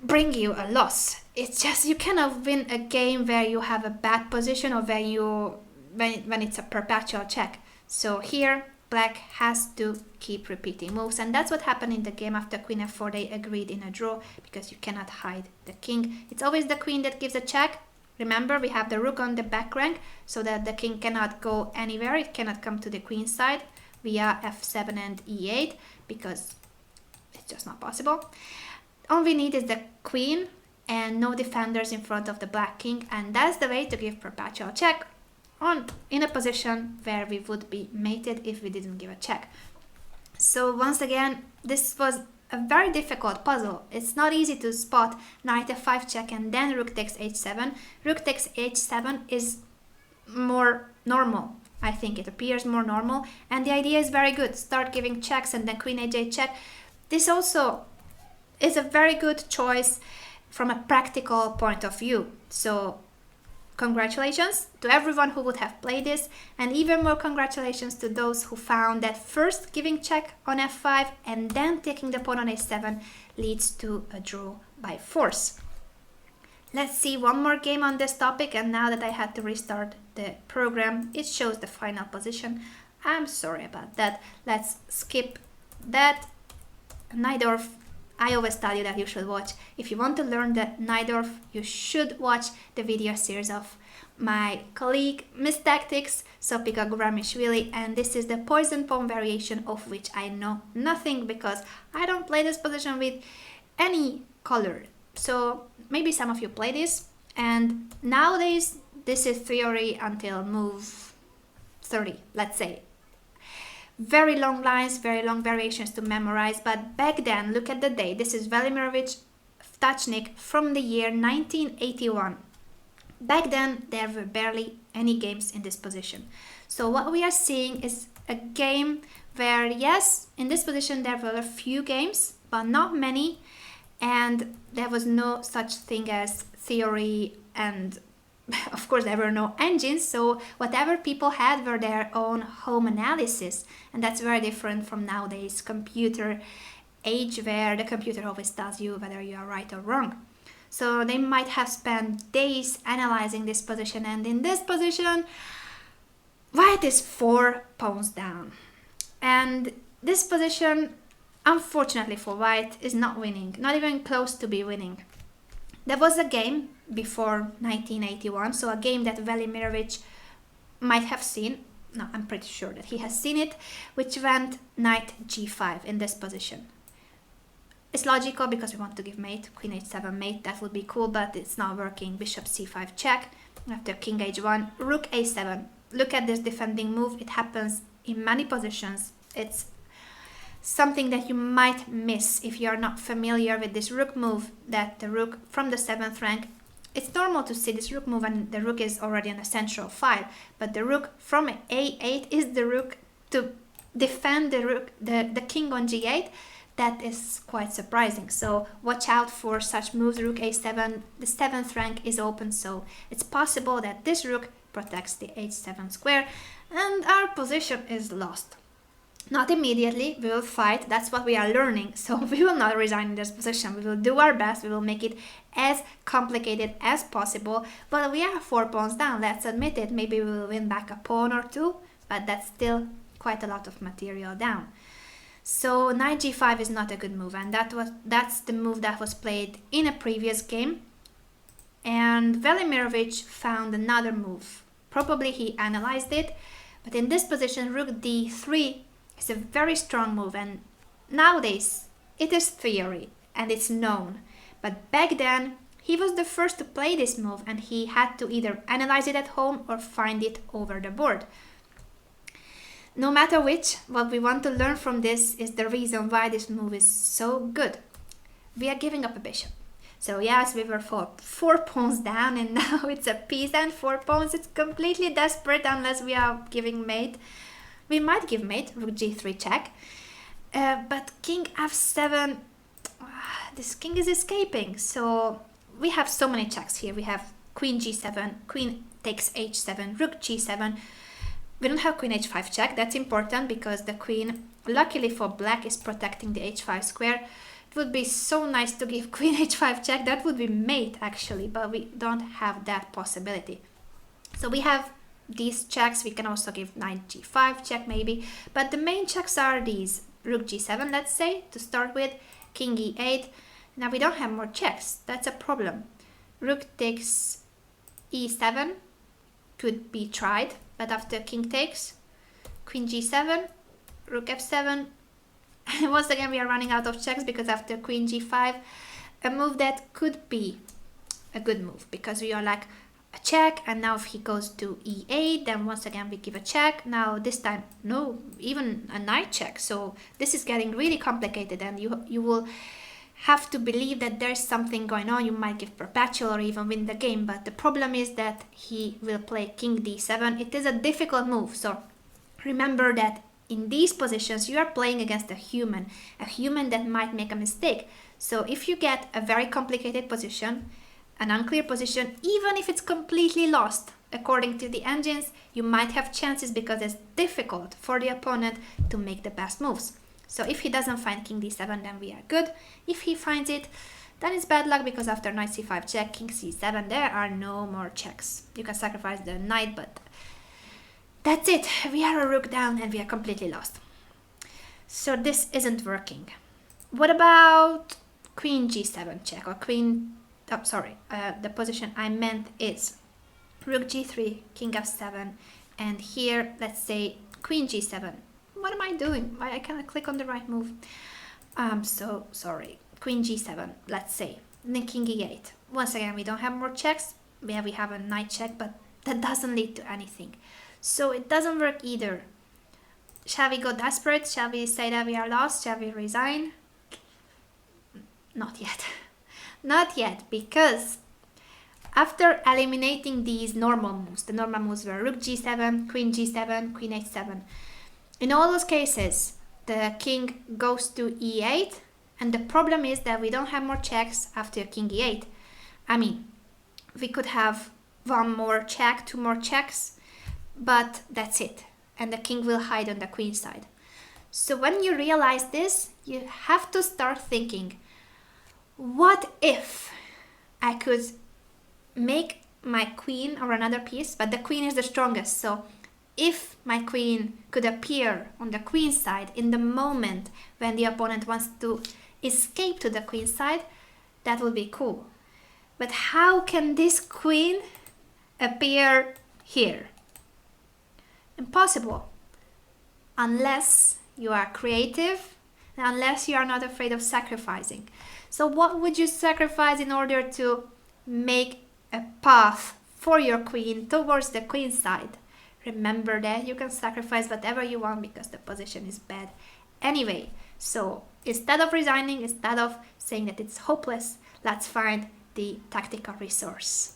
bring you a loss. It's just you cannot win a game where you have a bad position or when it's a perpetual check. So here black has to keep repeating moves, and that's what happened in the game. After queen f4 they agreed in a draw because you cannot hide the king. It's always the queen that gives a check. Remember, we have the rook on the back rank so that the king cannot go anywhere, it cannot come to the queen side via f7 and e8 because it's just not possible. All we need is the queen and no defenders in front of the black king, and that's the way to give perpetual check in a position where we would be mated if we didn't give a check. So once again, this was a very difficult puzzle. It's not easy to spot knight f5 check and then rook takes h7. Rook takes h7 is more normal. I think it appears more normal, and the idea is very good. Start giving checks and then queen h8 check. This also is a very good choice from a practical point of view. So congratulations to everyone who would have played this, and even more congratulations to those who found that first giving check on f5 and then taking the pawn on h7 leads to a draw by force. Let's see one more game on this topic, and now that I had to restart the program, it shows the final position. I'm sorry about that. Let's skip that. Najdorf, I always tell you that you should watch. If you want to learn the Najdorf, you should watch the video series of my colleague Miss Tactics, Sofika Gurramishvili, and this is the poison pawn variation of which I know nothing because I don't play this position with any color. So maybe some of you play this, and nowadays this is theory until move 30, let's say. Very long lines, very long variations to memorize, but back then, look at the date. This is Velimirovich Vtachnik from the year 1981. Back then, there were barely any games in this position. So what we are seeing is a game where, yes, in this position there were a few games, but not many, and there was no such thing as theory, and of course there were no engines, so whatever people had were their own home analysis, and that's very different from nowadays computer age, where the computer always tells you whether you are right or wrong. So they might have spent days analyzing this position, and in this position white is 4 pawns down, and this position, unfortunately for white, is not winning, not even close to be winning. There was a game before 1981, so a game that Velimirovich might have seen, no, I'm pretty sure that he has seen it, which went knight g5 in this position. It's logical because we want to give mate, queen h7 mate, that would be cool, but it's not working. Bishop c5 check, after king h1, rook a7. Look at this defending move, it happens in many positions. It's something that you might miss if you're not familiar with this rook move, that the rook from the 7th rank, it's normal to see this rook move and the rook is already on the central file, but the rook from a8 is the rook to defend the rook, the king on g8. That is quite surprising, so watch out for such moves. Rook a7, the 7th rank is open, so it's possible that this rook protects the h7 square and our position is lost. Not immediately, we will fight, that's what we are learning, so we will not resign in this position, we will do our best, we will make it as complicated as possible, but we are 4 pawns down, let's admit it. Maybe we will win back a pawn or two, but that's still quite a lot of material down. So knight g5 is not a good move, and that's the move that was played in a previous game, and Velimirovich found another move. Probably he analyzed it, but in this position rook d3 is a very strong move, and nowadays it is theory and it's known, but back then he was the first to play this move and he had to either analyze it at home or find it over the board. No matter which, what we want to learn from this is the reason why this move is so good. We are giving up a bishop. So yes, we were 4 pawns down, and now it's a piece and 4 pawns. It's completely desperate unless we are giving mate. We might give mate, rook g3 check. But king f7, this king is escaping. So we have so many checks here. We have queen g7, queen takes h7, rook g7. We don't have queen h5 check, that's important because the queen, luckily for black, is protecting the h5 square. It would be so nice to give queen h5 check, that would be mate actually, but we don't have that possibility. So we have these checks, we can also give knight g5 check maybe, but the main checks are these. Rook g7, let's say, to start with, king e8. Now we don't have more checks, that's a problem. Rook takes e7, could be tried, but after king takes, queen g7, rook f7, and once again we are running out of checks because after queen g5, a move that could be a good move because we are like a check, and now if he goes to e8, then once again we give a check. Now this time, no, even a knight check, so this is getting really complicated, and you will have to believe that there's something going on. You might give perpetual or even win the game, but the problem is that he will play king d7. It is a difficult move, so remember that in these positions you are playing against a human that might make a mistake. So if you get a very complicated position, an unclear position, even if it's completely lost according to the engines, you might have chances because it's difficult for the opponent to make the best moves. So if he doesn't find king d7, then we are good. If he finds it, then it's bad luck because after knight c5 check, king c7, there are no more checks. You can sacrifice the knight, but that's it. We are a rook down and we are completely lost. So this isn't working. What about queen g7 check or queen... Oh, sorry, the position I meant is rook g3, king f7, and here, let's say, queen g7. What am I doing? Why I cannot click on the right move? I'm so sorry. Queen g7, let's say. Then king e8. Once again, we don't have more checks. Yeah, we have a knight check, but that doesn't lead to anything. So it doesn't work either. Shall we go desperate? Shall we say that we are lost? Shall we resign? Not yet. Not yet, because After eliminating these normal moves, the normal moves were rook g7, queen g7, queen h7. In all those cases, the king goes to e8, and the problem is that we don't have more checks after king e8. I mean, we could have one more check, two more checks, but that's it. And the king will hide on the queen side. So when you realize this, you have to start thinking, what if I could make my queen or another piece, but the queen is the strongest, so if my queen could appear on the queen side in the moment when the opponent wants to escape to the queen side, that would be cool. But how can this queen appear here? Impossible. Unless you are creative, and unless you are not afraid of sacrificing. So what would you sacrifice in order to make a path for your queen towards the queen side? Remember that you can sacrifice whatever you want because the position is bad anyway. So instead of resigning, instead of saying that it's hopeless, let's find the tactical resource.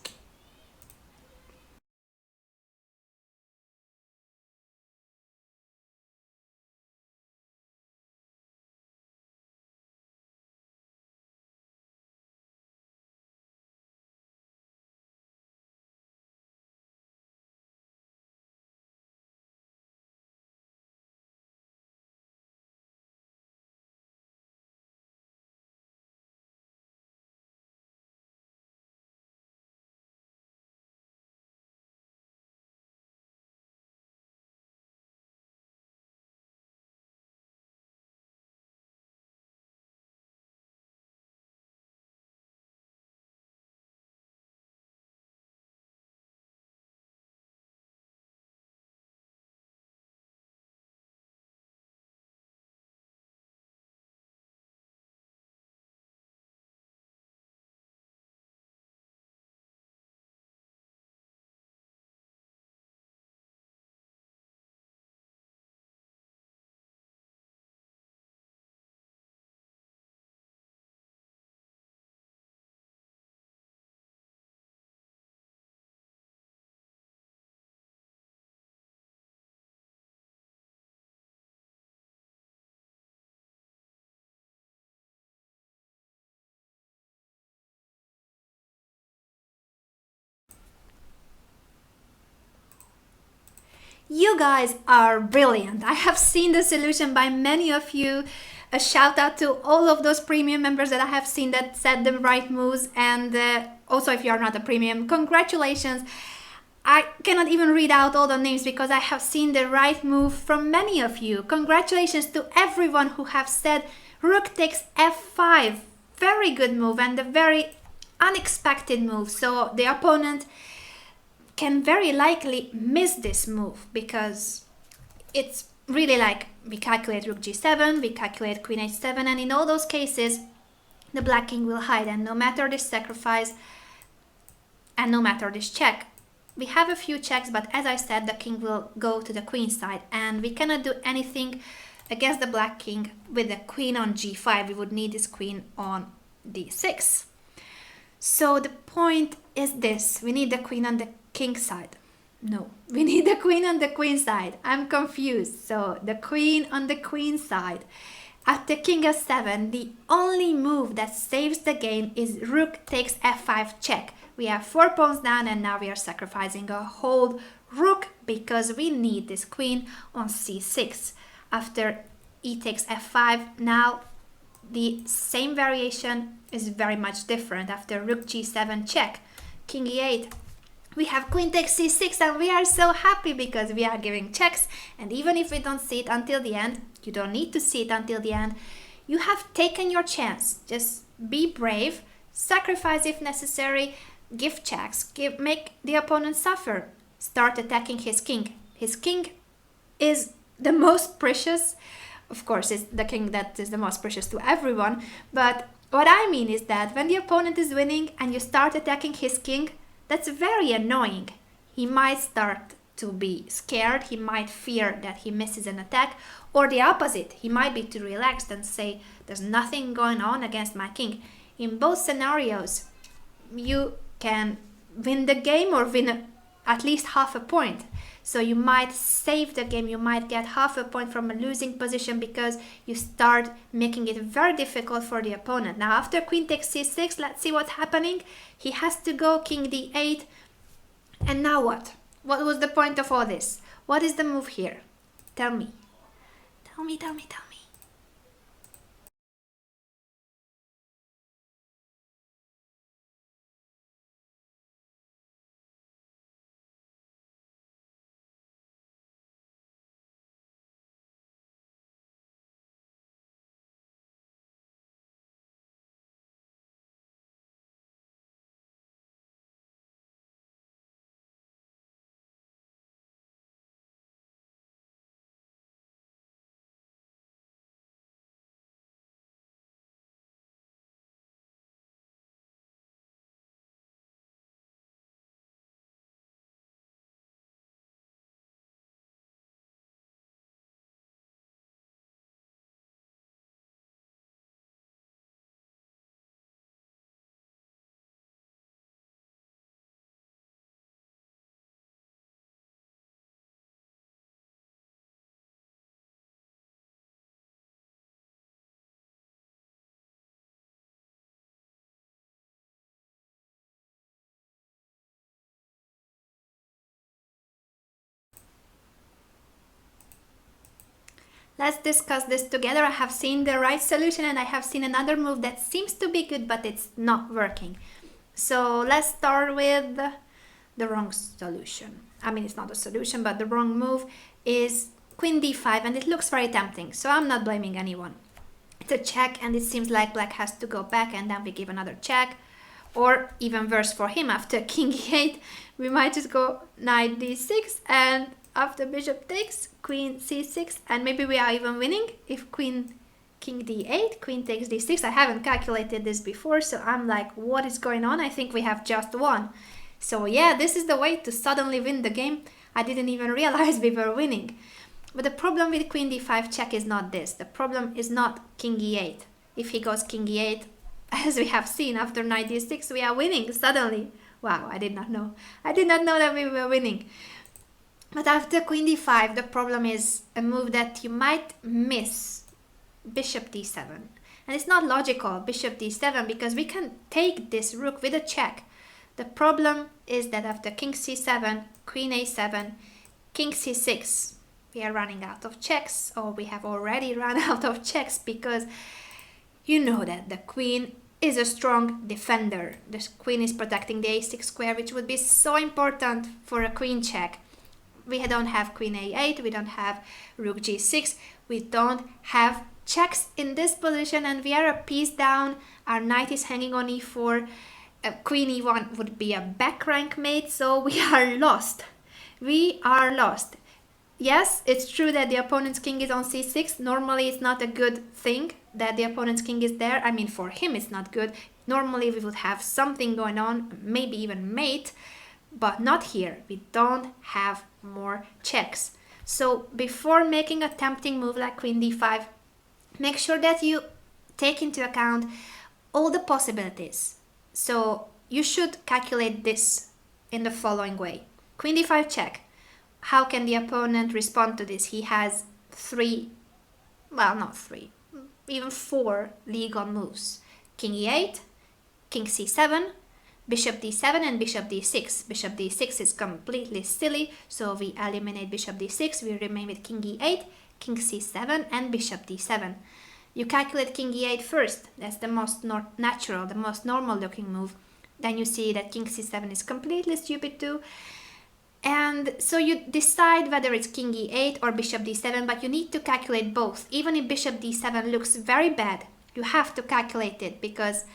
You guys are brilliant. I have seen the solution by many of you. A shout out to all of those premium members that I have seen that said the right moves, and also if you are not a premium, congratulations. I cannot even read out all the names because I have seen the right move from many of you. Congratulations to everyone who have said Rook takes F5. Very good move and a very unexpected move. So the opponent can very likely miss this move because it's really like we calculate Rook G7, we calculate Queen H7, and in all those cases the black king will hide, and no matter this sacrifice and no matter this check, we have a few checks, but as I said, the king will go to the queen side and we cannot do anything against the black king with the queen on G5. We would need this queen on D6. So the point is this: we need the queen on the king side. No, we need the queen on the queen side. I'm confused. So the queen on the queen side. After king f7, the only move that saves the game is rook takes f5 check. We have 4 pawns down and now we are sacrificing a whole rook because we need this queen on c6. After e takes f5, now the same variation is very much different. After rook g7 check, king e8, we have queen takes c6, and we are so happy because we are giving checks. And even if we don't see it until the end, you don't need to see it until the end. You have taken your chance. Just be brave, sacrifice if necessary, give checks, make the opponent suffer. Start attacking his king. His king is the most precious. Of course, it's the king that is the most precious to everyone. But what I mean is that when the opponent is winning and you start attacking his king, that's very annoying. He might start to be scared, he might fear that he misses an attack, or the opposite, he might be too relaxed and say, there's nothing going on against my king. In both scenarios, you can win the game or win at least half a point. So you might save the game, you might get half a point from a losing position because you start making it very difficult for the opponent. Now after queen takes c6, let's see what's happening. He has to go king d8. And now what? What was the point of all this? What is the move here? Tell me. Tell me. Let's discuss this together. I have seen the right solution and I have seen another move that seems to be good, but it's not working. So let's start with the wrong solution. I mean, it's not a solution, but the wrong move is queen d5, and it looks very tempting. So I'm not blaming anyone. It's a check, and it seems like black has to go back, and then we give another check. Or even worse for him, after king e8, we might just go knight d6, and after bishop takes, queen c6, and maybe we are even winning if king d8, queen takes d6. I haven't calculated this before, so I'm like, what is going on? I think we have just won. So yeah, this is the way to suddenly win the game. I didn't even realize we were winning. But the problem with queen d5 check is not this. The problem is not king e8. If he goes king e8, as we have seen after knight d6, we are winning suddenly. Wow, I did not know. I did not know that we were winning. But after queen d5, the problem is a move that you might miss, bishop d7. And it's not logical, bishop d7, because we can take this rook with a check. The problem is that after king c7, queen a7, king c6, we are running out of checks, or we have already run out of checks, because you know that the queen is a strong defender. The queen is protecting the a6 square, which would be so important for a queen check. We don't have queen a8, we don't have rook g6, we don't have checks in this position, and we are a piece down. Our knight is hanging on e4. Queen e1 would be a back rank mate, so we are lost. We are lost. Yes, it's true that the opponent's king is on c6. Normally it's not a good thing that the opponent's king is there. I mean, for him it's not good. Normally we would have something going on, maybe even mate, but not here. We don't have more checks. So before making a tempting move like queen d5, make sure that you take into account all the possibilities. So you should calculate this in the following way. Queen d5 check. How can the opponent respond to this? He has even four legal moves. King e8, king c7, bishop d7, and bishop d6. Bishop d6 is completely silly, so we eliminate bishop d6. We remain with king e8, king c7, and bishop d7. You calculate king e8 first. That's the most natural, the most normal looking move. Then you see that king c7 is completely stupid too. And so you decide whether it's king e8 or bishop d7, but you need to calculate both. Even if bishop d7 looks very bad, you have to calculate it, because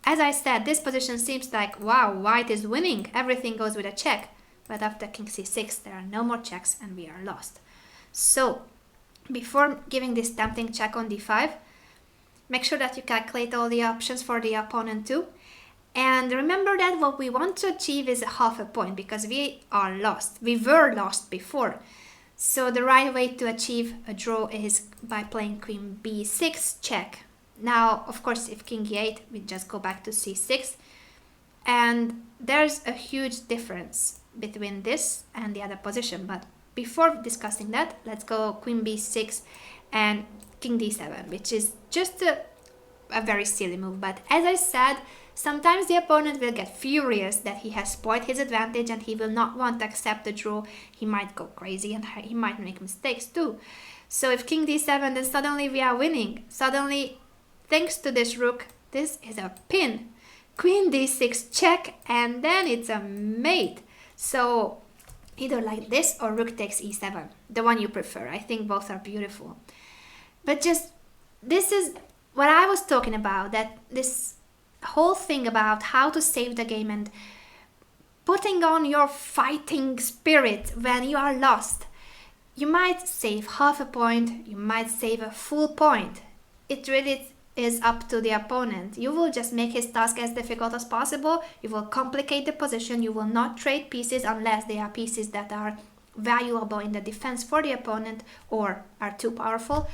as I said, this position seems like, wow, white is winning, everything goes with a check. But after king c6, there are no more checks and we are lost. So before giving this tempting check on d5, make sure that you calculate all the options for the opponent too. And remember that what we want to achieve is half a point, because we are lost. We were lost before. So the right way to achieve a draw is by playing queen b6 check. Now, of course, if king e8, we just go back to c6. And there's a huge difference between this and the other position. But before discussing that, let's go queen b6 and king d7, which is just a very silly move. But as I said, sometimes the opponent will get furious that he has spoiled his advantage and he will not want to accept the draw. He might go crazy and he might make mistakes too. So if king d7, then suddenly we are winning. Suddenly, thanks to this rook, this is a pin. Queen d6 check, and then it's a mate. So either like this or rook takes e7, the one you prefer. I think both are beautiful. But just, this is what I was talking about, that this whole thing about how to save the game and putting on your fighting spirit when you are lost. You might save half a point, you might save a full point. It really is up to the opponent. You will just make his task as difficult as possible. You will complicate the position. You will not trade pieces unless they are pieces that are valuable in the defense for the opponent or are too powerful.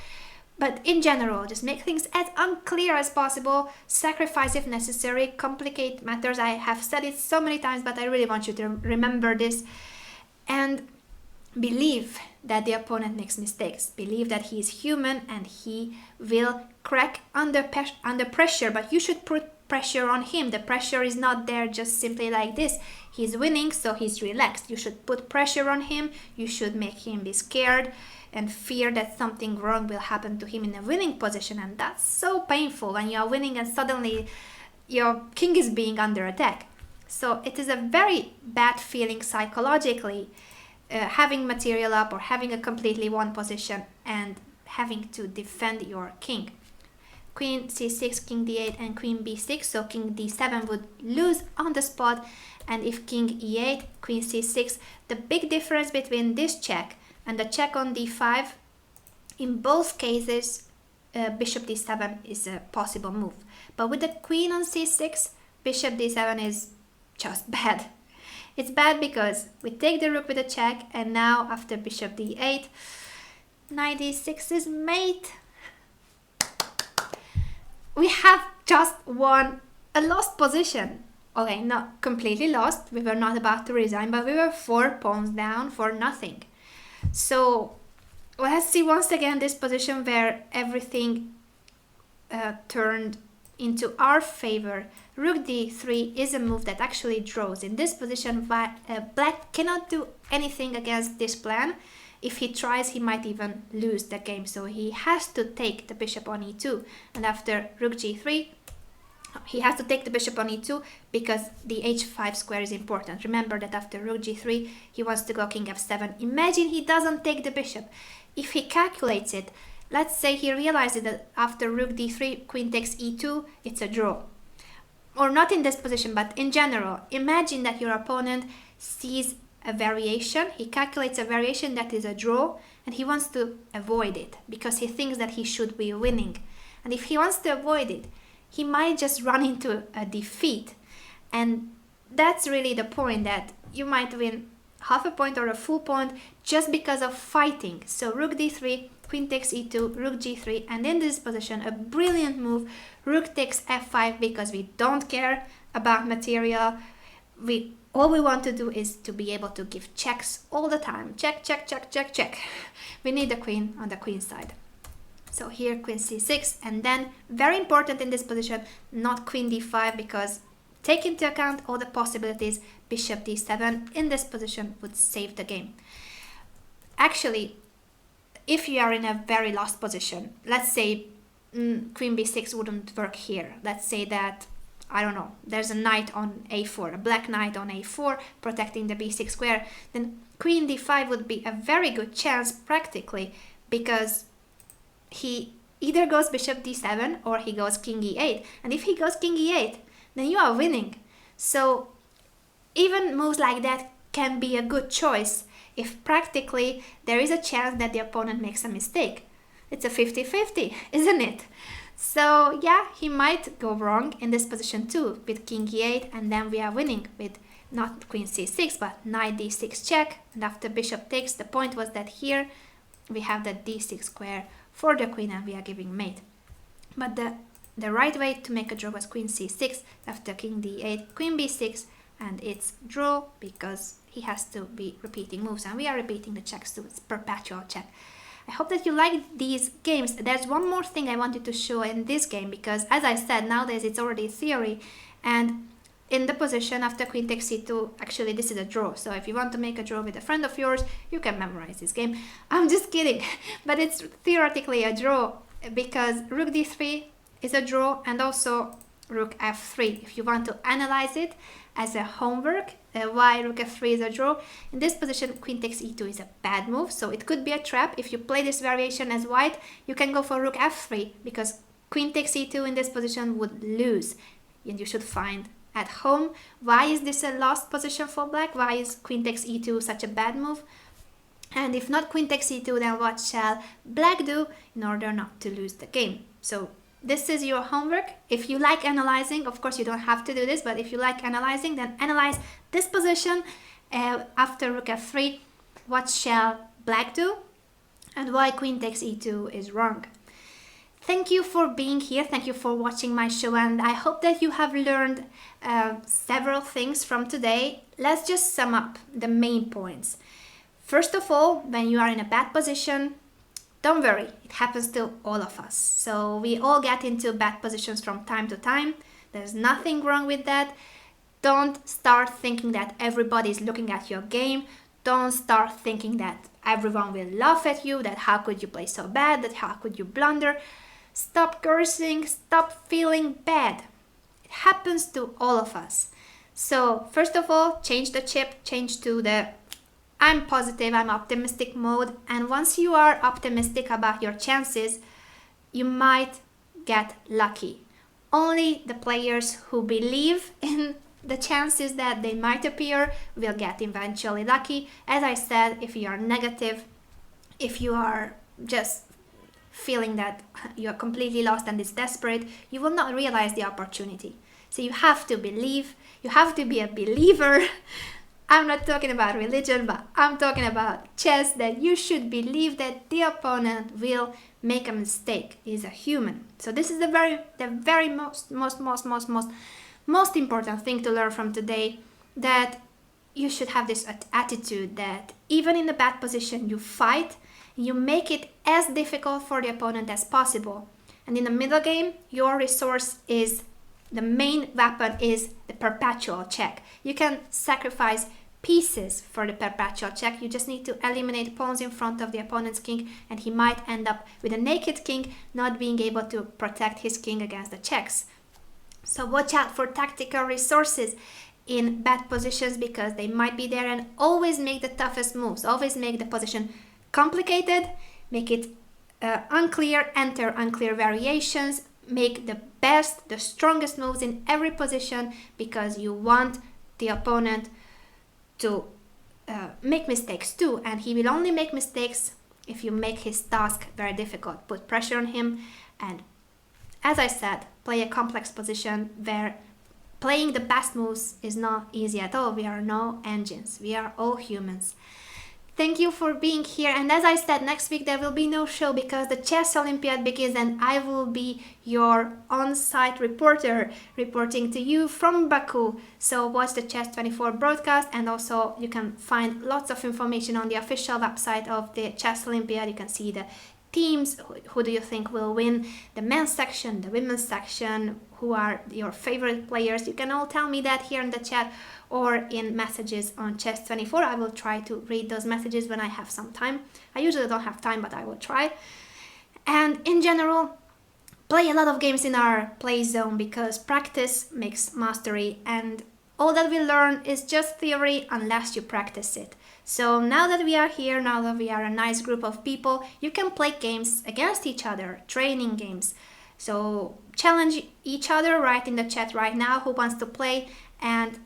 But in general, just make things as unclear as possible, sacrifice if necessary, complicate matters. I have said it so many times, but I really want you to remember this. And believe that the opponent makes mistakes. Believe that he is human and he will crack under pressure, but you should put pressure on him. The pressure is not there just simply like this. He's winning, so he's relaxed. You should put pressure on him. You should make him be scared and fear that something wrong will happen to him in a winning position. And that's so painful when you are winning and suddenly your king is being under attack. So it is a very bad feeling psychologically, having material up or having a completely won position and having to defend your king. Queen c6, king d8 and queen b6, so king d7 would lose on the spot. And if king e8, queen c6, the big difference between this check and the check on d5, in both cases bishop d7 is a possible move. But with the queen on c6, bishop d7 is just bad. It's bad because we take the rook with a check, and now after bishop d8, knight d6 is mate. We have just won a lost position. Okay, not completely lost. We were not about to resign, but we were 4 pawns down for nothing. So let's see once again this position where everything turned into our favor. Rook d3 is a move that actually draws. In this position, black cannot do anything against this plan. If he tries, he might even lose the game. So he has to take the bishop on e2. And after rook g3, he has to take the bishop on e2 because the h5 square is important. Remember that after rook g3, he wants to go king f7. Imagine he doesn't take the bishop. If he calculates it, let's say he realizes that after rook d3, queen takes e2, it's a draw. Or not in this position, but in general. Imagine that your opponent sees a variation. He calculates a variation that is a draw, and he wants to avoid it because he thinks that he should be winning. And if he wants to avoid it, he might just run into a defeat. And that's really the point, that you might win half a point or a full point just because of fighting. So rook d3, queen takes e2, rook g3, and in this position, a brilliant move, rook takes f5, because we don't care about material. All we want to do is to be able to give checks all the time. Check, check, check, check, check. We need the queen on the queen side. So here queen c6, and then very important in this position, not queen d5, because take into account all the possibilities. Bishop d7 in this position would save the game. Actually, if you are in a very lost position, let's say queen b6 wouldn't work here. Let's say that, I don't know, there's a knight on a4, a black knight on a4 protecting the b6 square, then queen d5 would be a very good chance practically, because he either goes bishop d7 or he goes king e8. And if he goes king e8, then you are winning. So even moves like that can be a good choice if practically there is a chance that the opponent makes a mistake. It's a 50-50, isn't it? So yeah, he might go wrong in this position too, with king e8, and then we are winning with not queen c6, but knight d6 check, and after bishop takes, the point was that here we have the d6 square for the queen and we are giving mate. But the the right way to make a draw was queen c6, after king d8, queen b6, and it's draw because he has to be repeating moves, and we are repeating the checks too. It's perpetual check. I hope that you like these games. There's one more thing I wanted to show in this game, because as I said, nowadays it's already theory, and in the position after queen takes c2, actually this is a draw. So if you want to make a draw with a friend of yours, you can memorize this game. I'm just kidding, but it's theoretically a draw because rook d3 is a draw, and also rook f3. If you want to analyze it as a homework, why rook f3 is a draw. In this position, queen takes e2 is a bad move, so it could be a trap. If you play this variation as white, you can go for rook f3, because queen takes e2 in this position would lose, and you should find at home why is this a lost position for black, why is queen takes e2 such a bad move, and if not queen takes e2, then what shall black do in order not to lose the game. So this is your homework. If you like analyzing, of course you don't have to do this, but if you like analyzing, then analyze this position after rook f3. What shall black do and why queen takes e2 is wrong. Thank you for being here. Thank you for watching my show, and I hope that you have learned several things from today. Let's just sum up the main points. First of all, when you are in a bad position, don't worry, it happens to all of us. So we all get into bad positions from time to time. There's nothing wrong with that. Don't start thinking that everybody is looking at your game. Don't start thinking that everyone will laugh at you, that how could you play so bad, that how could you blunder. Stop cursing, stop feeling bad. It happens to all of us. So first of all, change the chip, change to the I'm positive, I'm optimistic mode, and once you are optimistic about your chances, you might get lucky. Only the players who believe in the chances that they might appear will get eventually lucky. As I said, if you are negative, if you are just feeling that you are completely lost and it's desperate, you will not realize the opportunity. So you have to believe, you have to be a believer. I'm not talking about religion, but I'm talking about chess, that you should believe that the opponent will make a mistake. He's a human. So this is the very most important thing to learn from today, that you should have this attitude that even in a bad position you fight, you make it as difficult for the opponent as possible. And in the middle game, your resource is, the main weapon is the perpetual check. You can sacrifice pieces for the perpetual check. You just need to eliminate pawns in front of the opponent's king, and he might end up with a naked king, not being able to protect his king against the checks. So watch out for tactical resources in bad positions, because they might be there, and always make the toughest moves. Always make the position complicated, make it unclear, enter unclear variations, make the best, the strongest moves in every position, because you want the opponent to make mistakes too, and he will only make mistakes if you make his task very difficult. Put pressure on him, and as I said, play a complex position where playing the best moves is not easy at all. We are no engines, we are all humans. Thank you for being here, and as I said, next week there will be no show because the Chess Olympiad begins, and I will be your on-site reporter reporting to you from Baku. So watch the Chess24 broadcast, and also you can find lots of information on the official website of the Chess Olympiad. You can see the teams, who do you think will win, the men's section, the women's section, who are your favorite players. You can all tell me that here in the chat or in messages on Chess24. I will try to read those messages when I have some time. I usually don't have time, but I will try. And in general, play a lot of games in our play zone, because practice makes mastery, and all that we learn is just theory unless you practice it. So now that we are here, now that we are a nice group of people, you can play games against each other, training games. So challenge each other, write in the chat right now who wants to play, and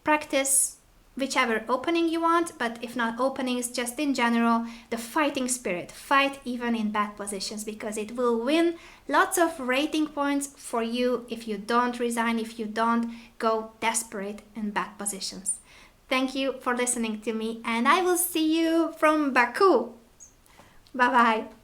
practice whichever opening you want, but if not openings, just in general, the fighting spirit. Fight even in bad positions, because it will win lots of rating points for you if you don't resign, if you don't go desperate in bad positions. Thank you for listening to me, and I will see you from Baku. Bye bye.